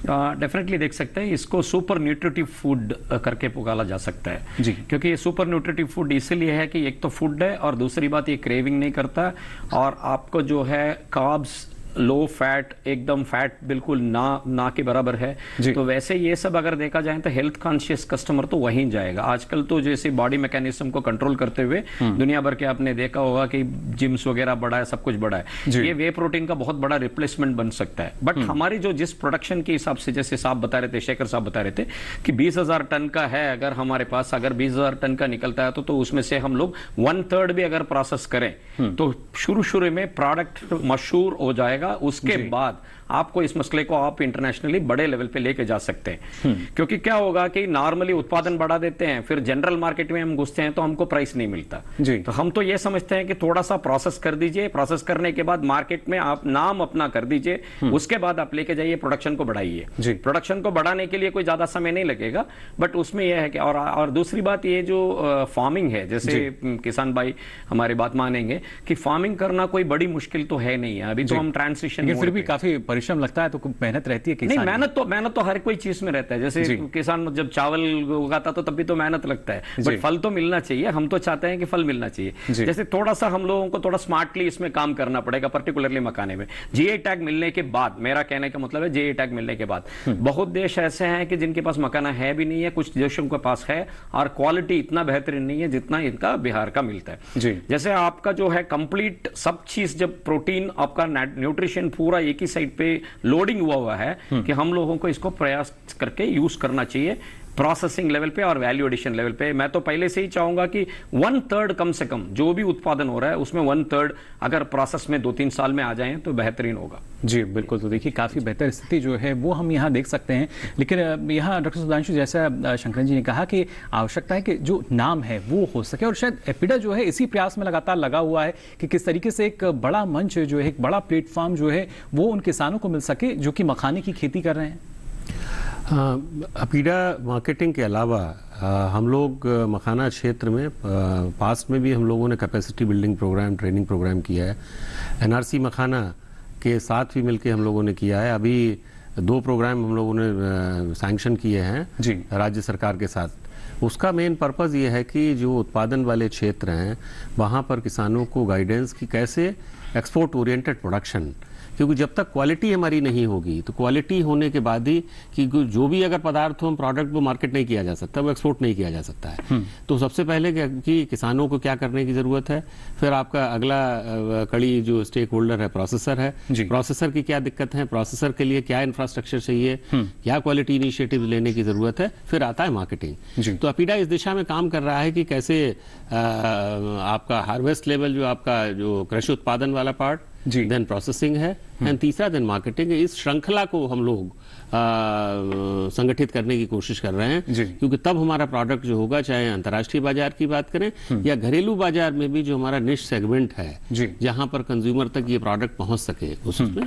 डेफिनेटली देख सकते हैं। इसको सुपर न्यूट्रिटिव फूड करके पुकारा जा सकता है जी, क्योंकि ये सुपर न्यूट्रिटिव फूड इसलिए है कि एक तो फूड है और दूसरी बात ये क्रेविंग नहीं करता, और आपको जो है कार्ब्स लो फैट, एकदम फैट बिल्कुल ना के बराबर है। तो वैसे ये सब अगर देखा जाए तो हेल्थ कॉन्शियस कस्टमर तो वहीं जाएगा। आजकल तो जैसे बॉडी मैकेनिज्म को कंट्रोल करते हुए दुनिया भर के आपने देखा होगा कि जिम्स वगैरह बढ़ा है, सब कुछ बढ़ा है। ये वे प्रोटीन का बहुत बड़ा रिप्लेसमेंट बन सकता है। बट हमारी जो जिस प्रोडक्शन के हिसाब से, जैसे साहब बता रहे थे, शेखर साहब बता रहे थे कि 20,000 टन का है अगर हमारे पास, अगर 20,000 टन का निकलता है तो उसमें से हम लोग 1/3 भी अगर प्रोसेस करें तो शुरू में प्रोडक्ट मशहूर हो जाएगा। उसके बाद आपको इस मसले को आप इंटरनेशनली बड़े लेवल पे लेके जा सकते हैं। क्योंकि क्या होगा कि नॉर्मली उत्पादन बढ़ा देते हैं, फिर जनरल मार्केट में हम घुसते हैं तो हमको प्राइस नहीं मिलता। तो हम तो ये समझते हैं कि थोड़ा सा प्रोसेस कर दीजिए, प्रोसेस करने के बाद मार्केट में आप नाम अपना कर दीजिए, उसके बाद आप लेके जाइए, प्रोडक्शन को बढ़ाइए। प्रोडक्शन को बढ़ाने के लिए कोई ज्यादा समय नहीं लगेगा, बट उसमें यह है कि और दूसरी बात ये जो फार्मिंग है, जैसे किसान भाई हमारी बात मानेंगे कि फार्मिंग करना कोई बड़ी मुश्किल तो है नहीं है। अभी तो हम ट्रांसिशन, फिर भी काफी परिश्रम लगता है, तो मेहनत रहती है किसान। नहीं, मेहनत तो हर कोई चीज में रहता है। जैसे किसान जब चावल उगाता तो तभी तो मेहनत लगता है, बट फल तो मिलना चाहिए। हम तो चाहते हैं कि फल मिलना चाहिए। जैसे थोड़ा सा हम लोगों को थोड़ा स्मार्टली इसमें काम करना पड़ेगा, पर्टिकुलरली मखाने में। जीआई टैग मिलने के बाद, मेरा कहने का मतलब है जीआई टैग मिलने के बाद, बहुत देश ऐसे हैं कि जिनके पास मखाना है भी नहीं है, कुछ देशों के पास है और क्वालिटी इतना बेहतरीन नहीं है जितना इनका बिहार का मिलता है। जैसे आपका जो है कंप्लीट सब चीज, जब प्रोटीन आपका न्यूट्रिशन पूरा एक ही साइड पे लोडिंग हुआ है कि हम लोगों को इसको प्रयास करके यूज करना चाहिए प्रोसेसिंग लेवल पे और वैल्यू एडिशन लेवल पे। मैं तो पहले से ही चाहूंगा कि 1/3 कम से कम जो भी उत्पादन हो रहा है उसमें 1/3 अगर प्रोसेस में 2-3 साल में आ जाएं तो बेहतरीन होगा। जी बिल्कुल। तो देखिए काफी बेहतर स्थिति जो है वो हम यहाँ देख सकते हैं। लेकिन यहाँ डॉक्टर सुधांशु, जैसा शंकरन जी ने कहा कि आवश्यकता है कि जो नाम है वो हो सके, और शायद एपिडा जो है इसी प्रयास में लगातार लगा हुआ है कि किस तरीके से एक बड़ा मंच जो है, एक बड़ा प्लेटफॉर्म जो है वो उन किसानों को मिल सके जो कि मखाने की खेती कर रहे हैं। अपीडा मार्केटिंग के अलावा हम लोग मखाना क्षेत्र में पास्ट में भी हम लोगों ने capacity building programme, training programme किया है। एनआरसी मखाना के साथ भी मिलकर हम लोगों ने किया है। अभी 2 प्रोग्राम हम लोगों ने सैंक्शन किए हैं राज्य सरकार के साथ। उसका मेन पर्पज़ ये है कि जो उत्पादन वाले क्षेत्र हैं वहाँ पर किसानों को गाइडेंस की कैसे एक्सपोर्ट ओरिएंटेड प्रोडक्शन, क्योंकि जब तक क्वालिटी हमारी नहीं होगी तो क्वालिटी होने के बाद ही कि जो भी अगर पदार्थ हो, प्रोडक्ट वो मार्केट नहीं किया जा सकता, वो एक्सपोर्ट नहीं किया जा सकता है। तो सबसे पहले कि किसानों को क्या करने की ज़रूरत है, फिर आपका अगला कड़ी जो स्टेक होल्डर है प्रोसेसर है, प्रोसेसर की क्या दिक्कत है, प्रोसेसर के लिए क्या इंफ्रास्ट्रक्चर चाहिए, क्या क्वालिटी इनिशिएटिव लेने की ज़रूरत है, फिर आता है मार्केटिंग। तो अपीडा इस दिशा में काम कर रहा है कि कैसे आपका हार्वेस्ट लेवल, जो आपका जो कृषि उत्पादन वाला पार्ट, देन प्रोसेसिंग है, एंड तीसरा देन मार्केटिंग। इस श्रृंखला को हम लोग संगठित करने की कोशिश कर रहे हैं, क्योंकि तब हमारा प्रोडक्ट जो होगा, चाहे अंतर्राष्ट्रीय बाजार की बात करें या घरेलू बाजार में भी जो हमारा निश सेगमेंट है, जहां पर कंज्यूमर तक ये प्रोडक्ट पहुंच सके,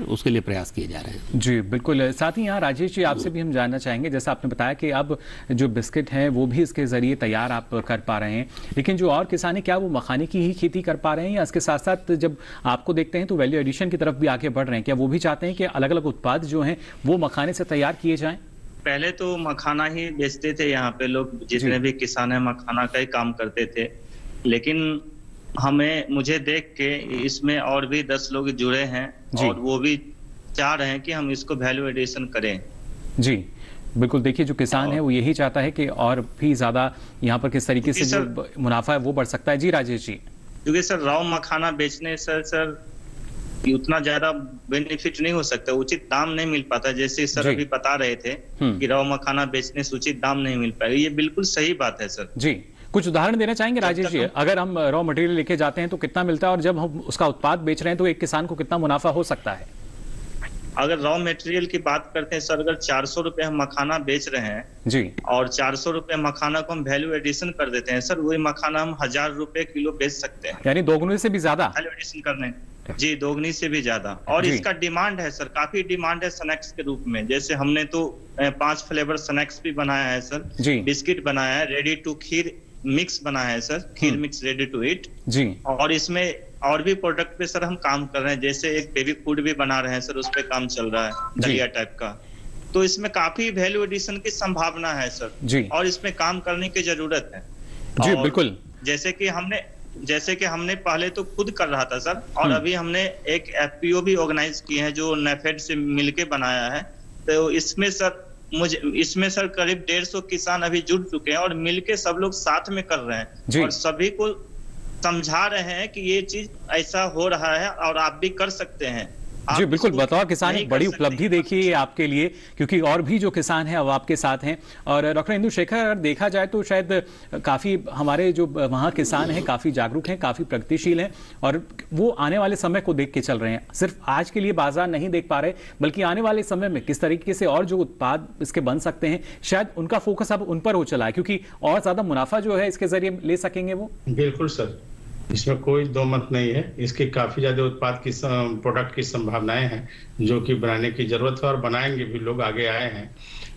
उसके लिए प्रयास किए जा रहे हैं। जी बिल्कुल। साथ ही यहाँ राजेश जी, आपसे भी हम जानना चाहेंगे, जैसा आपने बताया कि अब जो बिस्किट हैं वो भी इसके जरिए तैयार आप कर पा रहे हैं, लेकिन जो और किसान है क्या वो मखाने की ही खेती कर पा रहे हैं, या इसके साथ साथ जब आपको देखते हैं तो वैल्यू एडिशन की तरफ भी आगे बढ़ रहे हैं? क्या वो भी चाहते हैं कि अलग अलग उत्पाद जो हैं वो मखाने से तैयार किए जाएं? पहले तो मखाना ही बेचते थे यहाँ पे लोग, जितने भी किसान है मखाना का ही काम करते थे। लेकिन मुझे देख के इसमें और भी 10 लोग जुड़े हैं और वो भी चाह रहे हैं कि हम इसको वैल्यू एडिशन करें। जी बिल्कुल। देखिए जो किसान है वो यही चाहता है कि और भी ज्यादा यहाँ पर किस तरीके से जो मुनाफा है वो बढ़ सकता है। जी राजेश जी। क्योंकि सर रॉ मखाना बेचने से सर उतना ज्यादा बेनिफिट नहीं हो सकता, उचित दाम नहीं मिल पाता। जैसे सर अभी बता रहे थे कि रॉ मखाना बेचने से उचित दाम नहीं मिल पाएगा, ये बिल्कुल सही बात है सर। जी कुछ उदाहरण देना चाहेंगे राजेश जी? अगर हम रॉ मटेरियल लेके जाते हैं तो कितना मिलता है, और जब हम उसका उत्पाद बेच रहे हैं तो एक किसान को कितना मुनाफा हो सकता है? अगर रॉ मटेरियल की बात करते हैं सर, अगर 400 रुपए हम मखाना बेच रहे हैं जी, और 400 रुपए मखाना को हम वैल्यू एडिशन कर देते हैं सर, वही मखाना हम 1000 रुपए किलो बेच सकते हैं। यानी दोगुने से भी ज्यादा वैल्यू एडिशन करने। जी दोगुनी से भी ज्यादा। और इसका डिमांड है सर, काफी डिमांड है स्नैक्स के रूप में। जैसे हमने तो 5 फ्लेवर स्नैक्स भी बनाया है सर, बिस्किट बनाया है, रेडी टू खीर मिक्स बनाया है सर, खीर मिक्स रेडी टू ईट जी। और इसमें और भी प्रोडक्ट पे सर हम काम कर रहे हैं, जैसे एक बेबी फूड भी बना रहे हैं सर, उस पे काम चल रहा है, दलिया टाइप का। तो इसमें काफी वैल्यू एडिशन की संभावना है सर जी, और इसमें काम करने की जरूरत है। जी बिल्कुल। जैसे कि हमने जैसे कि हमने पहले तो खुद कर रहा था सर, और अभी हमने एक एफपीओ भी ऑर्गेनाइज की है जो नेफेड से मिलके बनाया है। तो इसमें सर करीब 150 किसान अभी जुड़ चुके हैं और मिलके सब लोग साथ में कर रहे हैं और सभी को समझा रहे हैं कि ये चीज ऐसा हो रहा है और आप भी कर सकते हैं। जी बिल्कुल, बतौर किसान एक बड़ी उपलब्धि देखिए आपके लिए, क्योंकि और भी जो किसान हैं वो आपके साथ हैं। और डॉक्टर इंदु शेखर, अगर देखा जाए तो शायद काफ़ी हमारे जो वहाँ किसान हैं काफ़ी जागरूक हैं, काफ़ी प्रगतिशील हैं और वो आने वाले समय को देख के चल रहे हैं। सिर्फ आज के लिए बाजार नहीं देख पा रहे, बल्कि आने वाले समय में किस तरीके से और जो उत्पाद इसके बन सकते हैं, शायद उनका फोकस अब उन पर हो चला है, क्योंकि और ज़्यादा मुनाफा जो है इसके जरिए ले सकेंगे वो। बिल्कुल सर, इसमें कोई दो मत नहीं है। इसकी काफी ज्यादा उत्पाद की प्रोडक्ट की संभावनाएं हैं जो कि बनाने की जरूरत है और बनाएंगे भी, लोग आगे आए हैं।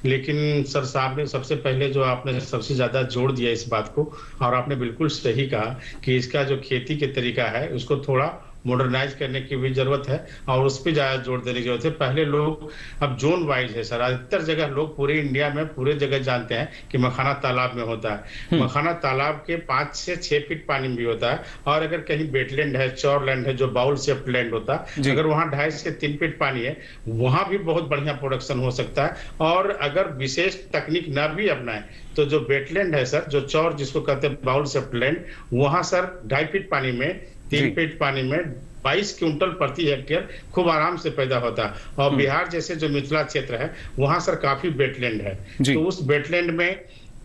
लेकिन सर साहब ने सबसे पहले जो आपने सबसे ज्यादा जोड़ दिया इस बात को, और आपने बिल्कुल सही कहा कि इसका जो खेती के तरीका है उसको थोड़ा मॉडर्नाइज करने की भी जरूरत है और उस पर ज्यादा जोर देने की जरूरत है। पहले लोग, अब जोन वाइज है सर, अधिकतर जगह लोग पूरे इंडिया में पूरे जगह जानते हैं कि मखाना तालाब में होता है। मखाना तालाब के 5 से 6 फीट पानी में भी होता है, और अगर कहीं वेटलैंड है, चौर लैंड है, जो बाउल शेप्ड लैंड होता है, अगर वहाँ 2.5 से 3 फीट पानी है, वहां भी बहुत बढ़िया प्रोडक्शन हो सकता है। और अगर विशेष तकनीक न भी अपनाए तो जो वेटलैंड है सर, जो चौर जिसको कहते हैं बाउल शेप्ड लैंड, वहां सर 2.5 फीट पानी में, 3 फीट पानी में 22 क्विंटल प्रति हेक्टेयर खूब आराम से पैदा होता है। और बिहार जैसे जो मिथिला क्षेत्र है वहां सर काफी वेटलैंड है, तो उस वेटलैंड में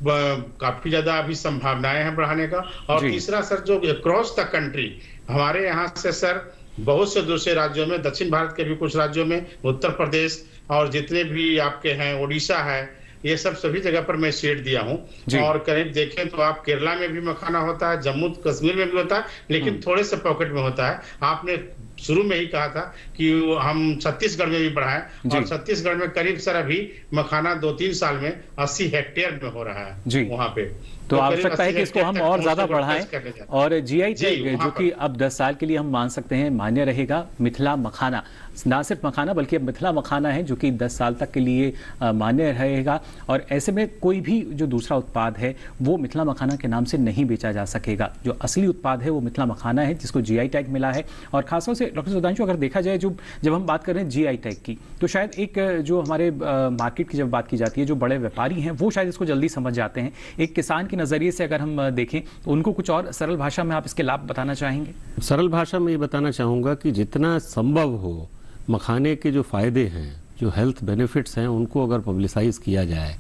काफी ज्यादा अभी संभावनाएं हैं बढ़ाने का। और तीसरा सर, जो क्रॉस द कंट्री हमारे यहाँ से सर बहुत से दूसरे राज्यों में, दक्षिण भारत के भी कुछ राज्यों में, उत्तर प्रदेश और जितने भी आपके हैं, उड़ीसा है, ये सब सभी जगह पर मैं सीड दिया हूँ। और करीब देखें तो आप केरला में भी मखाना होता है, जम्मू कश्मीर में भी होता है, लेकिन थोड़े से पॉकेट में होता है। आपने शुरू में ही कहा था कि हम छत्तीसगढ़ में भी बढ़ाएं, और छत्तीसगढ़ में करीब सर अभी मखाना 2-3 साल में 80 हेक्टेयर में हो रहा है वहां पे। तो आवश्यकता है कि इसको हम और ज्यादा बढ़ाएं। और जीआई टैग जो कि अब 10 साल के लिए हम मान सकते हैं मान्य रहेगा, मिथिला मखाना, ना सिर्फ मखाना बल्कि अब मिथिला मखाना है जो कि 10 साल तक के लिए मान्य रहेगा। और ऐसे में कोई भी जो दूसरा उत्पाद है वो मिथिला मखाना के नाम से नहीं बेचा जा सकेगा। जो असली उत्पाद है वो मिथिला मखाना है जिसको जीआई टैग मिला है। और खासतौर से डॉक्टर सुधांशु, अगर देखा जाए जब हम बात कर रहे हैं जीआई टैग की, तो शायद एक जो हमारे मार्केट की जब बात की जाती है, जो बड़े व्यापारी हैं वो शायद इसको जल्दी समझ जाते हैं। एक किसान के नजरिए से अगर हम देखें तो उनको कुछ और सरल भाषा में आप इसके लाभ बताना चाहेंगे? सरल भाषा में ये बताना चाहूँगा कि जितना संभव हो मखाने के जो फ़ायदे हैं, जो हेल्थ बेनिफिट्स हैं, उनको अगर पब्लिसाइज किया जाए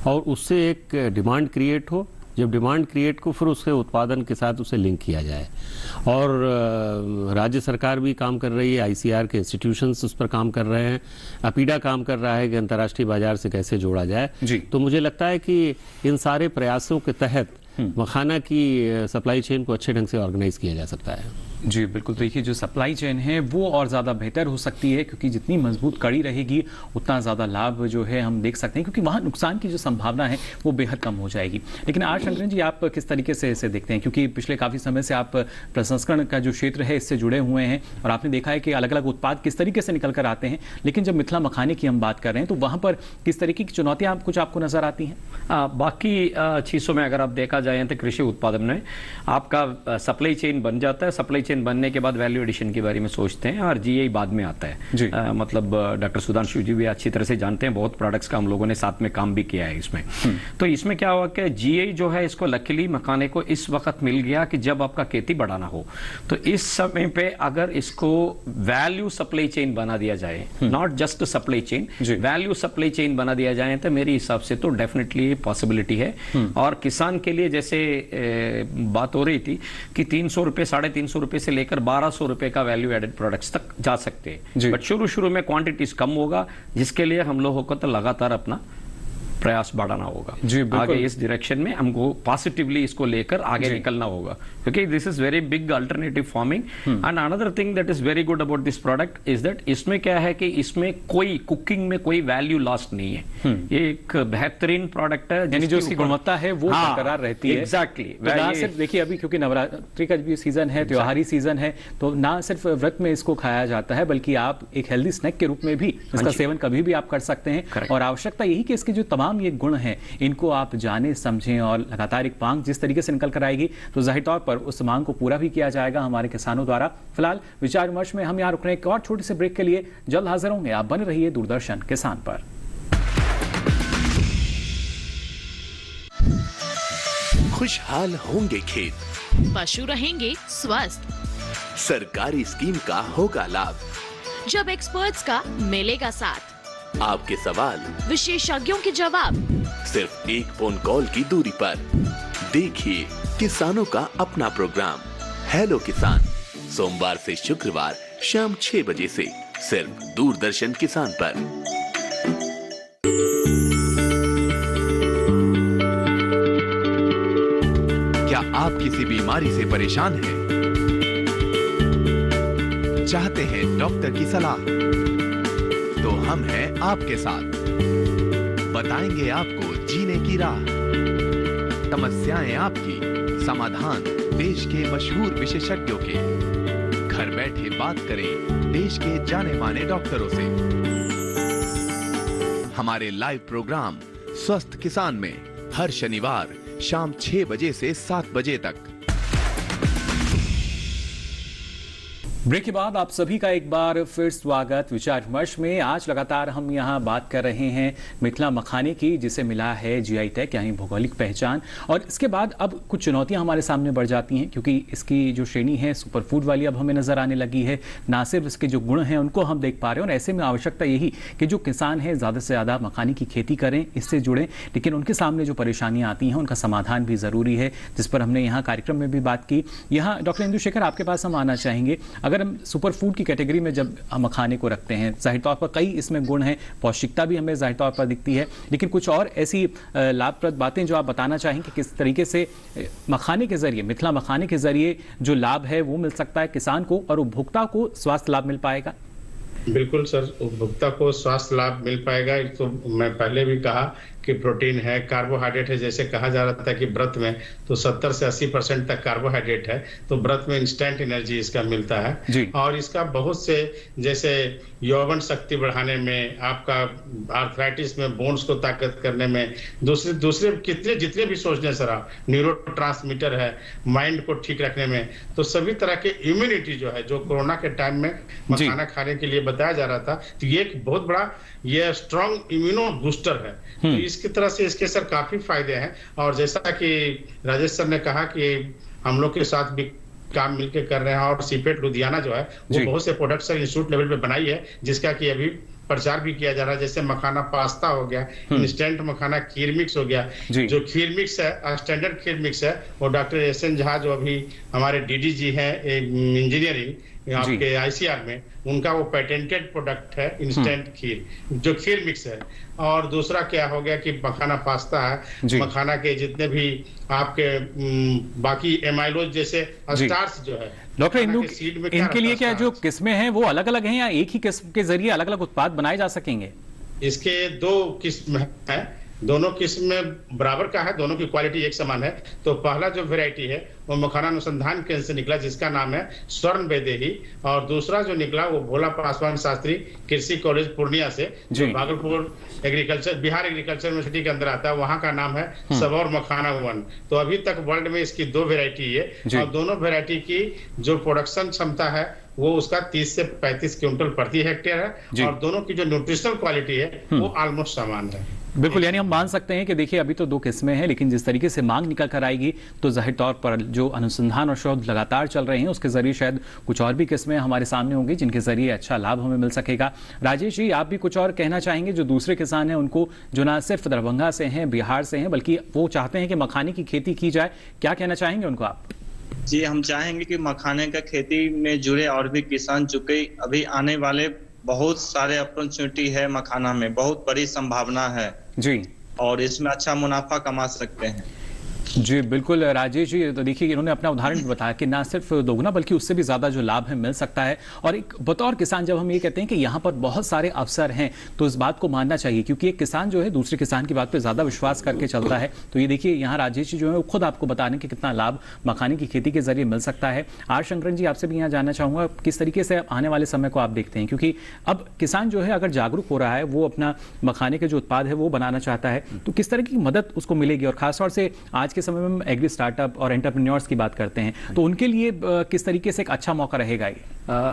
और उससे एक डिमांड क्रिएट हो, जब डिमांड क्रिएट को फिर उसके उत्पादन के साथ उसे लिंक किया जाए। और राज्य सरकार भी काम कर रही है, आईसीआर के इंस्टीट्यूशंस उस पर काम कर रहे हैं, अपीडा काम कर रहा है कि अंतर्राष्ट्रीय बाजार से कैसे जोड़ा जाए। तो मुझे लगता है कि इन सारे प्रयासों के तहत मखाना की सप्लाई चेन को अच्छे ढंग से ऑर्गेनाइज किया जा सकता है। जी बिल्कुल, देखिए जो सप्लाई चेन है वो और ज़्यादा बेहतर हो सकती है, क्योंकि जितनी मजबूत कड़ी रहेगी उतना ज़्यादा लाभ जो है हम देख सकते हैं, क्योंकि वहाँ नुकसान की जो संभावना है वो बेहद कम हो जाएगी। लेकिन आर शंकरन जी, आप किस तरीके से इसे देखते हैं, क्योंकि पिछले काफ़ी समय से आप प्रसंस्करण का जो क्षेत्र है इससे जुड़े हुए हैं और आपने देखा है कि अलग अलग उत्पाद किस तरीके से निकल कर आते हैं, लेकिन जब मिथिला मखाने की हम बात कर रहे हैं तो वहाँ पर किस तरीके की चुनौतियाँ कुछ आपको नजर आती हैं? बाकी चीज़ों में अगर आप देखा जाए तो कृषि उत्पादन में आपका सप्लाई चेन बन जाता है, सप्लाई चेन बनने के बाद वैल्यू एडिशन के बारे में सोचते हैं और जीआई बाद में आता है। मतलब डॉक्टर सुधांशु जी भी अच्छी तरह से जानते हैं, बहुत प्रोडक्ट्स का हम लोगों ने साथ में काम भी किया है इसमें। तो इसमें क्या हुआ कि जीआई जो है इसको लकीली मखाने को इस वक्त मिल गया कि जब आपका खेती बढ़ाना हो, तो इस समय पे अगर इसको वैल्यू सप्लाई चेन बना दिया जाए, not just supply chain, value supply chain बना दिया जाए, तो मेरे हिसाब से तो डेफिनेटली पॉसिबिलिटी है। और किसान के लिए जैसे बात हो रही थी कि 300 रुपए, 350 रुपए से लेकर 1200 रुपए का वैल्यू एडेड प्रोडक्ट्स तक जा सकते हैं, बट शुरू में क्वांटिटीज कम होगा, जिसके लिए हम लोगों को तो लगातार अपना प्रयास बढ़ाना होगा। आगे इस डायरेक्शन में हमको पॉजिटिवली इसको लेकर आगे निकलना होगा, क्योंकि this is very big alternative farming. And another thing that is very good about this product is that इसमें क्या है कि इसमें कोई कुकिंग में कोई वैल्यू लॉस्ट नहीं है। ये एक बेहतरीन प्रोडक्ट है, यानी जो इसकी गुणवत्ता है वो बरकरार रहती है। एग्जैक्टली। ना सिर्फ देखिए अभी क्योंकि नवरात्रि का भी सीजन है, त्योहारी सीजन है, तो ना सिर्फ व्रत में इसको खाया जाता है बल्कि आप एक हेल्दी स्नैक के रूप में भी इसका सेवन कभी भी आप कर सकते हैं। और आवश्यकता यही कि इसके जो तमाम तमाम ये गुण हैं, इनको आप जाने समझें और लगातार एक मांग जिस तरीके से निकल कर आएगी तो जाहिर तौर पर उस मांग को पूरा भी किया जाएगा हमारे किसानों द्वारा। फिलहाल विचार विमर्श में हम यहाँ रुक रहे हैं, एक और छोटे से ब्रेक के लिए जल्द हाजिर होंगे। आप बने रहिए दूरदर्शन किसान पर। खुशहाल होंगे खेत, पशु रहेंगे स्वस्थ, सरकारी स्कीम का होगा लाभ, जब एक्सपर्ट्स का मिलेगा साथ, आपके सवाल विशेषज्ञों के जवाब, सिर्फ एक फोन कॉल की दूरी पर। देखिए किसानों का अपना प्रोग्राम हेलो किसान, सोमवार से शुक्रवार शाम 6 बजे से सिर्फ दूरदर्शन किसान पर। क्या आप किसी बीमारी से परेशान हैं? चाहते हैं डॉक्टर की सलाह? तो हम हैं आपके साथ, बताएंगे आपको जीने की राह। समस्याएं आपकी, समाधान देश के मशहूर विशेषज्ञों के। घर बैठे बात करें देश के जाने माने डॉक्टरों से। हमारे लाइव प्रोग्राम स्वस्थ किसान में हर शनिवार शाम 6 बजे से 7 बजे तक। ब्रेक के बाद आप सभी का एक बार फिर स्वागत विचार विमर्श में। आज लगातार हम यहाँ बात कर रहे हैं मिथिला मखाने की, जिसे मिला है जीआई टैग यानी भौगोलिक पहचान। और इसके बाद अब कुछ चुनौतियां हमारे सामने बढ़ जाती हैं, क्योंकि इसकी जो श्रेणी है सुपर फूड वाली अब हमें नजर आने लगी है। ना सिर्फ इसके जो गुण हैं उनको हम देख पा रहे हैं, और ऐसे में आवश्यकता यही कि जो किसान हैं ज़्यादा से ज़्यादा मखाने की खेती करें, इससे जुड़ें। लेकिन उनके सामने जो परेशानियाँ आती हैं उनका समाधान भी ज़रूरी है, जिस पर हमने यहाँ कार्यक्रम में भी बात की। यहाँ डॉक्टर इंदु शेखर, आपके पास हम आना चाहेंगे। अगर हम सुपर फूड की कैटेगरी में जब हम मखाने को रखते हैं, जाहिर तौर पर कई इसमें गुण हैं, पौष्टिकता भी हमें जाहिर तौर पर दिखती है, लेकिन कुछ और ऐसी लाभप्रद बातें जो आप बताना चाहेंगे किस तरीके से मखाने के जरिए, मिथिला मखाने के जरिए जो लाभ है वो मिल सकता है किसान को और उपभोक्ता को स्वास्थ्य लाभ मिल पाएगा? बिल्कुल सर, उपभोक्ता को स्वास्थ्य लाभ मिल पाएगा। तो मैं पहले भी कहा कि प्रोटीन है, कार्बोहाइड्रेट है। जैसे कहा जा रहा था कि व्रत में तो 70 से 80% तक कार्बोहाइड्रेट है, तो व्रत में इंस्टेंट एनर्जी इसका मिलता है। और इसका बहुत से, जैसे यौवन शक्ति बढ़ाने में, आपका आर्थराइटिस में, बोन्स को ताकत करने में, दूसरे कितने जितने भी सोचने सर आप, न्यूरोट्रांसमीटर है, माइंड को ठीक रखने में, तो सभी तरह के इम्यूनिटी जो है, जो कोरोना के टाइम में मखाना खाने के लिए बताया जा रहा था, तो ये एक बहुत बड़ा ये स्ट्रॉन्ग इम्यूनो बूस्टर है। तो इसकी तरह से इसके सर काफी फायदे हैं। और जैसा कि राजेश सर ने कहा कि हम लोग के साथ भी काम मिलकर कर रहे हैं, और सीपेट लुधियाना जो है वो बहुत से प्रोडक्ट सर इंस्टीट्यूट लेवल पे बनाई है, जिसका कि अभी प्रचार भी किया जा रहा है। जैसे मखाना पास्ता हो गया, इंस्टेंट मखाना खीर मिक्स हो गया। जो खीर मिक्स है, स्टैंडर्ड खीर मिक्स है, वो डॉक्टर एस.एन. झा जो अभी हमारे डीडीजी हैं इंजीनियरिंग आपके आईसीआर में, उनका वो पेटेंटेड प्रोडक्ट है इंस्टेंट खीर, जो खीर मिक्स है। और दूसरा क्या हो गया कि मखाना पास्ता है, मखाना के जितने भी आपके बाकी एमाइलोज जैसे स्टार्च जो है। डॉक्टर इंदु, इनके लिए क्या जो किस्में हैं वो अलग अलग हैं, या एक ही किस्म के जरिए अलग अलग उत्पाद बनाए जा सकेंगे? इसके 2 किस्म है, दोनों किस्म में बराबर का है, दोनों की क्वालिटी एक समान है। तो पहला जो वैरायटी है वो मखाना अनुसंधान केंद्र से निकला, जिसका नाम है स्वर्ण वैदेही। और दूसरा जो निकला वो भोला पासवान शास्त्री कृषि कॉलेज पूर्णिया से, जो Bhagalpur agriculture, Bihar agriculture university के अंदर आता है, वहाँ का नाम है सबौर मखाना 1। तो अभी तक वर्ल्ड में इसकी 2 वैरायटी है, और दोनों वैरायटी की जो प्रोडक्शन क्षमता है वो उसका 30 से 35 क्विंटल प्रति हेक्टेयर है, और दोनों की जो न्यूट्रिशनल क्वालिटी है वो ऑलमोस्ट समान है। बिल्कुल, यानी हम मान सकते हैं कि देखिए अभी तो 2 किस्में हैं, लेकिन जिस तरीके से मांग निकल कर आएगी तो जाहिर तौर पर जो अनुसंधान और शोध लगातार चल रहे हैं उसके जरिए शायद कुछ और भी किस्में हमारे सामने होंगी जिनके जरिए अच्छा लाभ हमें मिल सकेगा। राजेश जी, आप भी कुछ और कहना चाहेंगे जो दूसरे किसान हैं उनको, जो ना सिर्फ दरभंगा से हैं, बिहार से हैं, बल्कि वो चाहते हैं कि मखाने की खेती की जाए, क्या कहना चाहेंगे उनको आप? जी, हम चाहेंगे कि मखाने का खेती में जुड़े और भी किसान, चूंकि अभी आने वाले बहुत सारे अपॉर्चुनिटी है, मखाना में बहुत बड़ी संभावना है जी, और इसमें अच्छा मुनाफा कमा सकते हैं। जी बिल्कुल राजेश जी, तो देखिए इन्होंने अपना उदाहरण भी बताया कि ना सिर्फ दोगुना बल्कि उससे भी ज्यादा जो लाभ है मिल सकता है। और एक बतौर किसान जब हम ये कहते हैं कि यहाँ पर बहुत सारे अवसर हैं तो इस बात को मानना चाहिए, क्योंकि एक किसान जो है दूसरे किसान की बात पे ज्यादा विश्वास करके चलता है। तो ये देखिए यहाँ राजेश जी जो है वो खुद आपको बता रहे हैं कि कितना लाभ मखाने की खेती के जरिए मिल सकता है। आर शंकरन जी, आपसे भी यहाँ जानना चाहूंगा किस तरीके से आने वाले समय को आप देखते हैं, क्योंकि अब किसान जो है अगर जागरूक हो रहा है, वो अपना मखाने के जो उत्पाद है वो बनाना चाहता है, तो किस तरह की मदद उसको मिलेगी? और खासतौर से आज के समय में हम एग्री स्टार्टअप और एंटरप्रेन्योर्स की बात करते हैं, तो उनके लिए किस तरीके से एक अच्छा मौका रहेगा ये?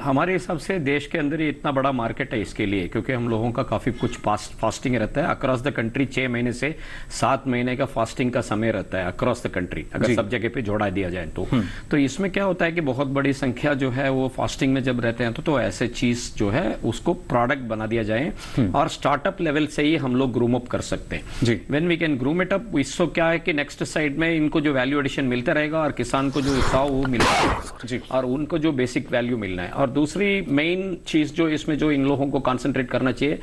हमारे हिसाब से देश के अंदर ही इतना बड़ा मार्केट है इसके लिए, क्योंकि हम लोगों का काफी कुछ फास्टिंग रहता है अक्रॉस द कंट्री। 6 महीने से 7 महीने का फास्टिंग का समय रहता है अक्रॉस द कंट्री, अगर सब जगह पे जोड़ा दिया जाए तो इसमें क्या होता है कि बहुत बड़ी संख्या जो है वो फास्टिंग में जब रहते हैं तो ऐसे चीज जो है उसको प्रोडक्ट बना दिया जाए और स्टार्टअप लेवल से ही हम लोग ग्रूम अप कर सकते हैं। When we can groom it up, इससे क्या है कि नेक्स्ट साइड में इनको जो वैल्यू एडिशन मिलता रहेगा और किसान को जो उत्साह वो मिलेगा और उनको जो बेसिक वैल्यू मिलना है। और दूसरी मेन चीज जो इसमें जो इन लोगों को कंसंट्रेट करना चाहिए,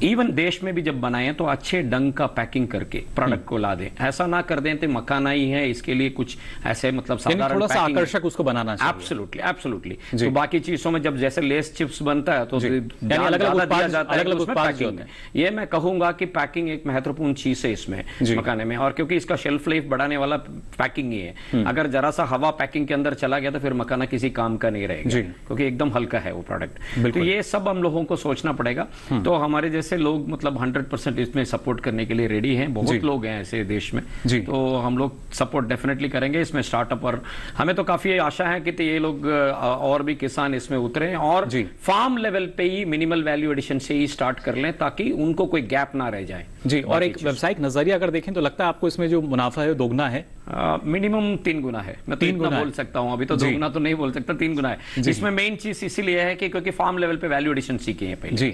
इवन देश में भी जब बनाए तो अच्छे ढंग का पैकिंग करके प्रोडक्ट को ला दें। ऐसा ना कर दें तो मखाना ही है, इसके लिए कुछ ऐसे मतलब साधारण थोड़ा सा आकर्षक उसको बनाना चाहिए। एब्सोल्युटली। तो बाकी चीजों में जब जैसे लेस चिप्स बनता है तो अलग-अलग उत्पाद होते हैं। ये मैं कहूंगा कि पैकिंग एक महत्वपूर्ण चीज है इसमें मखाने में, और क्योंकि इसका शेल्फ लाइफ बढ़ाने वाला पैकिंग ही है। अगर जरा सा हवा पैकिंग के अंदर चला गया तो फिर मखाना किसी काम का नहीं रहेगा, क्योंकि एकदम हल्का है वो प्रोडक्ट। तो ये सब हम लोगों को सोचना पड़ेगा। तो हमारे जैसे लोग मतलब 100% इसमें सपोर्ट करने के लिए रेडी हैं। बहुत लोग हैं ऐसे देश में, तो हम लोग सपोर्ट डेफिनेटली करेंगे इसमें स्टार्टअप। और हमें तो काफी आशा है कि ये लोग और भी किसान इसमें उतरे और फार्म लेवल पे ही मिनिमल वैल्यू एडिशन से ही स्टार्ट कर लें, ताकि उनको कोई गैप ना रह जाए। जी, और एक व्यावसायिक नजरिया अगर देखें तो लगता है आपको इसमें जो मुनाफा है दोगुना है? मिनिमम 3 गुना है। मैं तो 3 गुना बोल सकता हूं, अभी तो 2 गुना तो नहीं बोल सकता, 3 गुना है। इसमें मेन चीज इसीलिए है कि क्योंकि फार्म लेवल पे वैल्यू एडिशन सीखी है पहले। जी,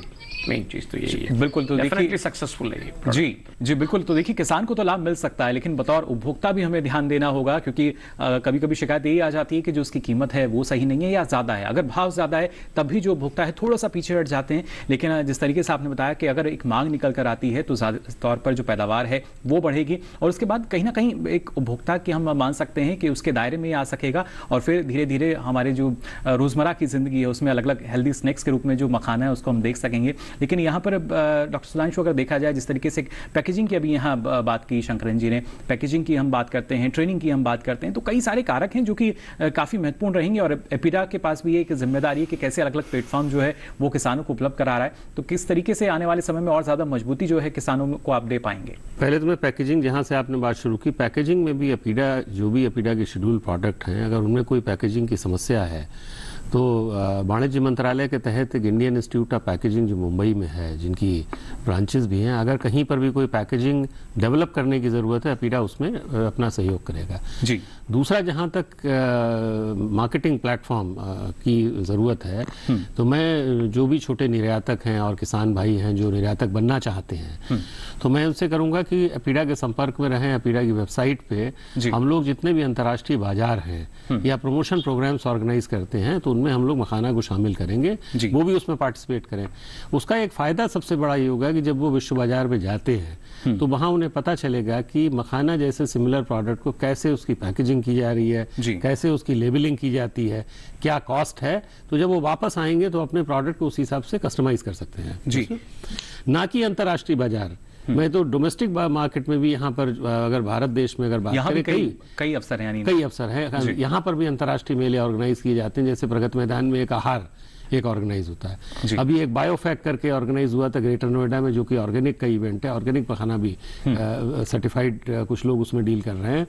मेन चीज तो यही है। बिल्कुल, तो डेफिनेटली सक्सेसफुल है। जी बिल्कुल। तो देखिए किसान को तो लाभ मिल सकता है, लेकिन बतौर उपभोक्ता भी हमें ध्यान देना होगा, क्योंकि कभी कभी शिकायत यही आ जाती है कि जो उसकी कीमत है वो सही नहीं है या ज्यादा है। अगर भाव ज्यादा है तब भी जो उपभोक्ता है थोड़ा सा पीछे हट जाते हैं। लेकिन जिस तरीके से आपने बताया कि अगर एक मांग निकल कर आती है तो ज्यादा तौर पर जो पैदावार है वो बढ़ेगी, और उसके बाद कहीं ना कहीं एक उपभोक्ता की हम मान सकते हैं कि उसके दायरे में आ सकेगा, और फिर धीरे धीरे हमारे जो रोजमर्रा की जिंदगी है उसमें अलग अलग हेल्दी स्नैक्स के रूप में जो मखाना है उसको हम देख सकेंगे। लेकिन यहाँ पर डॉक्टर सुधांशु अगर देखा जाए, जिस तरीके से पैकेजिंग की अभी यहाँ बात की शंकरन जी ने, पैकेजिंग की हम बात करते हैं, ट्रेनिंग की हम बात करते हैं, तो कई सारे कारक हैं जो कि काफी महत्वपूर्ण रहेंगे। और एपीडा के पास भी एक जिम्मेदारी है कि कैसे अलग अलग प्लेटफॉर्म जो है वो किसानों को उपलब्ध करा रहा है। तो किस तरीके से आने वाले समय में और ज्यादा मजबूती जो है किसानों को आप दे पाएंगे? पहले तो मैं पैकेजिंग, जहां से आपने बात शुरू की, पैकेजिंग में भी एपीडा, जो भी एपीडा के शेड्यूल प्रोडक्ट हैं, अगर उनमें कोई पैकेजिंग की समस्या है तो वाणिज्य मंत्रालय के तहत एक इंडियन इंस्टीट्यूट ऑफ पैकेजिंग जो मुंबई में है, जिनकी ब्रांचेस भी हैं, अगर कहीं पर भी कोई पैकेजिंग डेवलप करने की ज़रूरत है, एपीडा उसमें अपना सहयोग करेगा। जी। दूसरा, जहाँ तक मार्केटिंग प्लेटफॉर्म की ज़रूरत है, तो मैं जो भी छोटे निर्यातक हैं और किसान भाई हैं जो निर्यातक बनना चाहते हैं, तो मैं उनसे करूँगा कि एपीडा के संपर्क में रहें। एपीडा की वेबसाइट पे हम लोग जितने भी अंतर्राष्ट्रीय बाजार हैं या प्रमोशन प्रोग्राम्स ऑर्गेनाइज करते हैं, तो उनमें हम लोग मखाना को शामिल करेंगे, वो भी उसमें पार्टिसिपेट करें। उसका एक फायदा सबसे बड़ा ये होगा कि जब वो विश्व बाजार में जाते हैं तो वहां उन्हें पता चलेगा कि मखाना जैसे सिमिलर प्रोडक्ट को कैसे उसकी पैकेजिंग की जा रही है, कैसे उसकी लेबलिंग की जाती है, क्या कॉस्ट है। तो जब वो वापस आएंगे तो अपने प्रोडक्ट को उस हिसाब से कस्टमाइज कर सकते हैं, जी, ना कि अंतर्राष्ट्रीय बाजार। मैं तो डोमेस्टिक मार्केट में भी यहाँ पर, अगर भारत देश में अगर बात करें, कई अवसर हैं, कई अवसर हैं। यहाँ पर भी अंतर्राष्ट्रीय मेले ऑर्गेनाइज किए जाते हैं। जैसे प्रगति मैदान में एक आहार एक ऑर्गेनाइज होता है। अभी एक बायोफैक करके ऑर्गेनाइज हुआ था ग्रेटर नोएडा में, जो कि ऑर्गेनिक का इवेंट है। ऑर्गेनिक मखाना भी सर्टिफाइड कुछ लोग उसमें डील कर रहे हैं।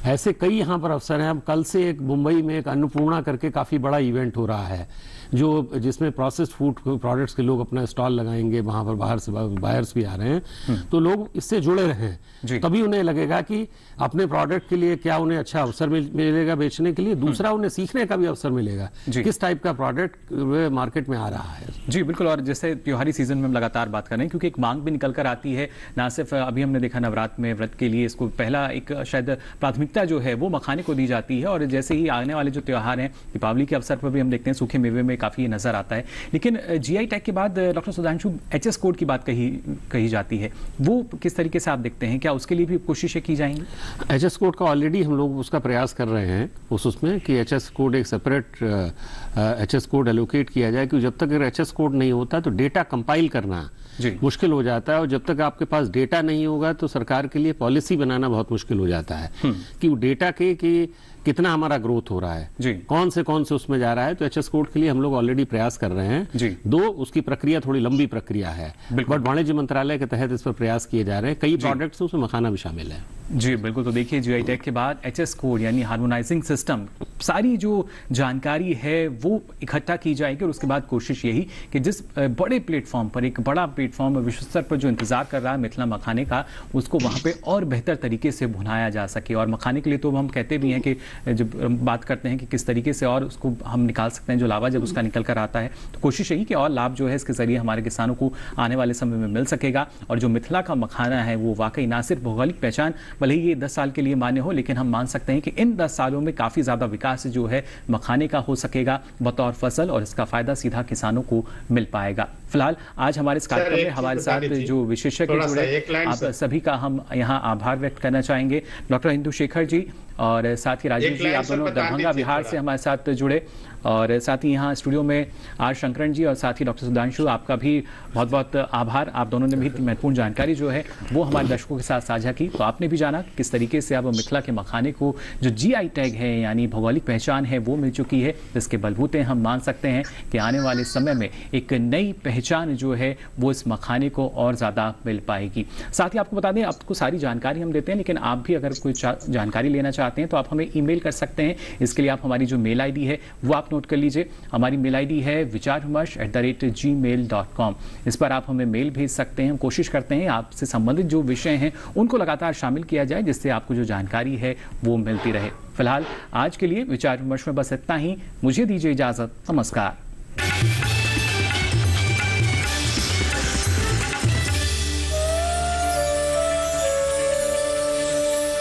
ऐसे कई यहाँ पर अवसर हैं। अब कल से एक मुंबई में एक अन्नपूर्णा करके काफ़ी बड़ा इवेंट हो रहा है, जिसमें प्रोसेस्ड फूड प्रोडक्ट्स के लोग अपना स्टॉल लगाएंगे। वहाँ पर बाहर से बायर्स भी आ रहे हैं, तो लोग इससे जुड़े रहें, तभी उन्हें लगेगा कि अपने प्रोडक्ट के लिए क्या उन्हें अच्छा अवसर मिलेगा बेचने के लिए। दूसरा, उन्हें सीखने का भी अवसर मिलेगा किस टाइप का प्रोडक्ट मार्केट में आ रहा है। जी बिल्कुल। और जैसे त्योहारी सीजन में हम लगातार बात कर रहे हैं, क्योंकि एक मांग भी निकल कर आती है। ना सिर्फ अभी हमने देखा नवरात्र में व्रत के लिए इसको पहला एक शायद प्राथमिकता जो है वो मखाने को दी जाती है, और जैसे ही आने वाले जो त्योहार हैं, दीपावली के अवसर पर भी हम देखते हैं सूखे मेवे में काफ़ी नज़र आता है। लेकिन जीआई टैग के बाद डॉक्टर सुधांशु एचएस कोड की बात कही जाती है, वो किस तरीके से आप देखते हैं? क्या उसके लिए भी कोशिशें की जाएंगी? एचएस कोड का ऑलरेडी हम लोग उसका प्रयास कर रहे हैं उसमें कि एचएस कोड एक सेपरेट एचएस कोड एलोकेट किया जाए, क्योंकि जब तक अगर एचएस कोड नहीं होता तो डेटा कंपाइल करना मुश्किल हो जाता है, और जब तक आपके पास डेटा नहीं होगा तो सरकार के लिए पॉलिसी बनाना बहुत मुश्किल हो जाता है कि वो डेटा के कि कितना हमारा ग्रोथ हो रहा है, कौन से उसमें जा रहा है। तो एचएस कोड के लिए हम लोग ऑलरेडी प्रयास कर रहे हैं। उसकी प्रक्रिया थोड़ी लंबी प्रक्रिया है, बट वाणिज्य मंत्रालय के तहत इस पर प्रयास किए जा रहे हैं। कई प्रोडक्ट्स उसमें मखाना भी शामिल है। जी बिल्कुल। तो देखिए, जीआई टैग के बाद एचएस कोड यानी हार्मोनाइजिंग सिस्टम, सारी जो जानकारी है वो इकट्ठा की जाएगी, और उसके बाद कोशिश यही कि जिस बड़े प्लेटफॉर्म पर, एक बड़ा प्लेटफॉर्म विश्व स्तर पर जो इंतजार कर रहा है मिथिला मखाने का, उसको वहाँ पे और बेहतर तरीके से भुनाया जा सके। और मखाने के लिए तो हम कहते भी हैं कि जब बात करते हैं कि किस तरीके से और उसको हम निकाल सकते हैं, जो लावा जब उसका निकल कर आता है, तो कोशिश यही कि और लाभ जो है इसके जरिए हमारे किसानों को आने वाले समय में मिल सकेगा। और जो मिथिला का मखाना है वो वाकई ना सिर्फ भौगोलिक पहचान, भले ही ये 10 साल के लिए मान्य हो, लेकिन हम मान सकते हैं कि इन 10 सालों में काफ़ी ज़्यादा विकास जो है मखाने का हो सकेगा बतौर फसल, और इसका फायदा सीधा किसानों को मिल पाएगा। फिलहाल आज हमारे इस कार्यक्रम में हमारे साथ जो विशेषज्ञ जुड़े, आप सभी का हम यहाँ आभार व्यक्त करना चाहेंगे। डॉक्टर इंदु शेखर जी और साथ ही राजीव जी, आप दोनों दरभंगा बिहार से हमारे साथ जुड़े, और साथ ही यहाँ स्टूडियो में आर शंकरन जी और साथ ही डॉक्टर सुधांशु, आपका भी बहुत बहुत आभार। आप दोनों ने भी महत्वपूर्ण जानकारी जो है वो हमारे दर्शकों के साथ साझा की। तो आपने भी जाना किस तरीके से अब मिथिला के मखाने को जो जीआई टैग है यानी भौगोलिक पहचान है वो मिल चुकी है, जिसके बलबूते हम मान सकते हैं कि आने वाले समय में एक नई पहचान जो है वो इस मखाने को और ज़्यादा मिल पाएगी। साथ ही आपको बता दें, आपको सारी जानकारी हम देते हैं, लेकिन आप भी अगर कोई जानकारी लेना चाहते हैं तो आप हमें ईमेल कर सकते हैं। इसके लिए आप हमारी जो मेल आईडी है वो आप नोट कर लीजिए। हमारी मेल आईडी है vicharvimarsh@gmail.com। इस पर आप हमें मेल भेज सकते हैं। हम कोशिश करते हैं आपसे संबंधित जो विषय हैं उनको लगातार शामिल किया जाए, जिससे आपको जो जानकारी है वो मिलती रहे। फिलहाल आज के लिए विचार विमर्श में बस इतना ही। मुझे दीजिए इजाजत। नमस्कार।